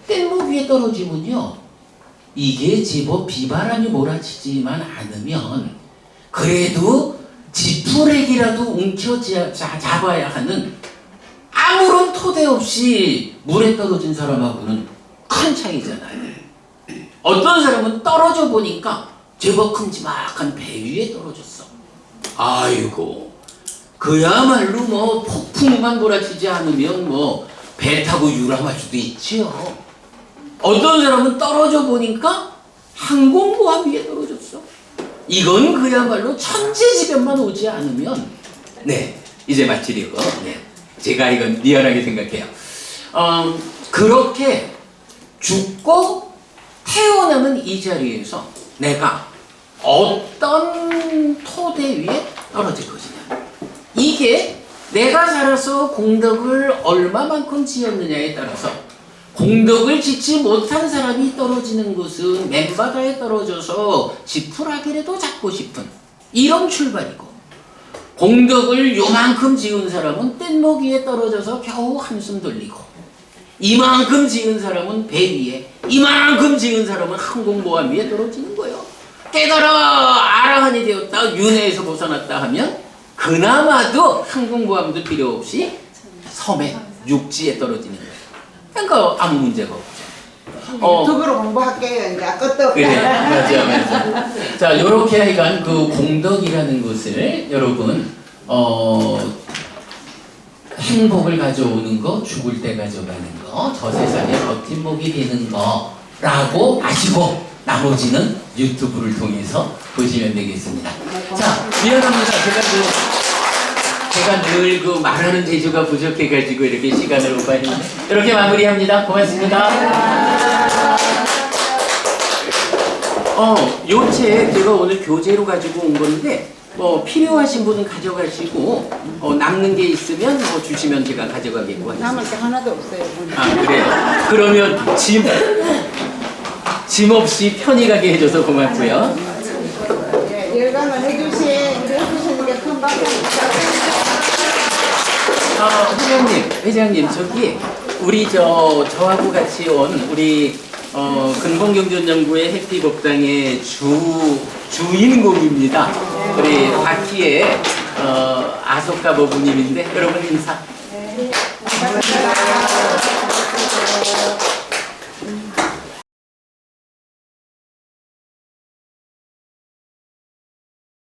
뗏목 위에 떨어지면요, 이게 제법 비바람이 몰아치지만 않으면 그래도 지푸레기라도 움켜잡아야 하는, 아무런 토대 없이 물에 떨어진 사람하고는 큰 차이잖아요. 어떤 사람은 떨어져 보니까 제법 큼지막한 배 위에 떨어졌어. 아이고, 그야말로 뭐 폭풍만 몰아치지 않으면 뭐 배 타고 유람할 수도 있지요. 어떤 사람은 떨어져 보니까 항공모함 위에 떨어졌어. 이건 그야말로 천재지변만 오지 않으면, 네, 이제 마치려고, 네, 제가 이건 리얼하게 생각해요. 그렇게 죽고 태어나는 이 자리에서 내가 어떤 토대 위에 떨어질 것이냐, 이게 내가 살아서 공덕을 얼마만큼 지었느냐에 따라서, 공덕을 짓지 못한 사람이 떨어지는 것은 맨바다에 떨어져서 지푸라기라도 잡고 싶은 이런 출발이고, 공덕을 요만큼 지은 사람은 뗏목 위에 떨어져서 겨우 한숨 돌리고, 이만큼 지은 사람은 배 위에, 이만큼 지은 사람은 항공모함 위에 떨어지는 거예요. 깨달아 아라한이 되었다, 윤회에서 벗어났다 하면 그나마도 항공모함도 필요 없이 섬에, 육지에 떨어지는 거예요. 그러니까 아무 문제가 없죠. 유튜브로 공부할게요. 이제 아까도 그래, 맞아. 자, 요렇게 하여간 그 공덕이라는 것을 여러분, 행복을 가져오는 거, 죽을 때 가져가는 거, 저 세상에 버팀목이 되는 거라고 아시고 나머지는 유튜브를 통해서 보시면 되겠습니다. 자, 미안합니다. 제가 늘 그 말하는 재주가 부족해가지고 이렇게 시간을 오버했는데 이렇게 마무리합니다. 고맙습니다. 요 책 제가 오늘 교재로 가지고 온 건데, 뭐 필요하신 분은 가져가시고, 남는 게 있으면 뭐 주시면 제가 가져가겠고 하겠습니다. 남을 게 하나도 없어요. 아, 그래요? 그러면 짐 없이 편히 가게 해줘서 고맙고요. 예, 열강을 해주시는 게 큰 박수. 회장님, 저기 우리 저하고 같이 온 우리 근본경전연구회 해피법당의 주인공입니다. 우리 바키의 아소카 버부님인데 여러분 인사. 네.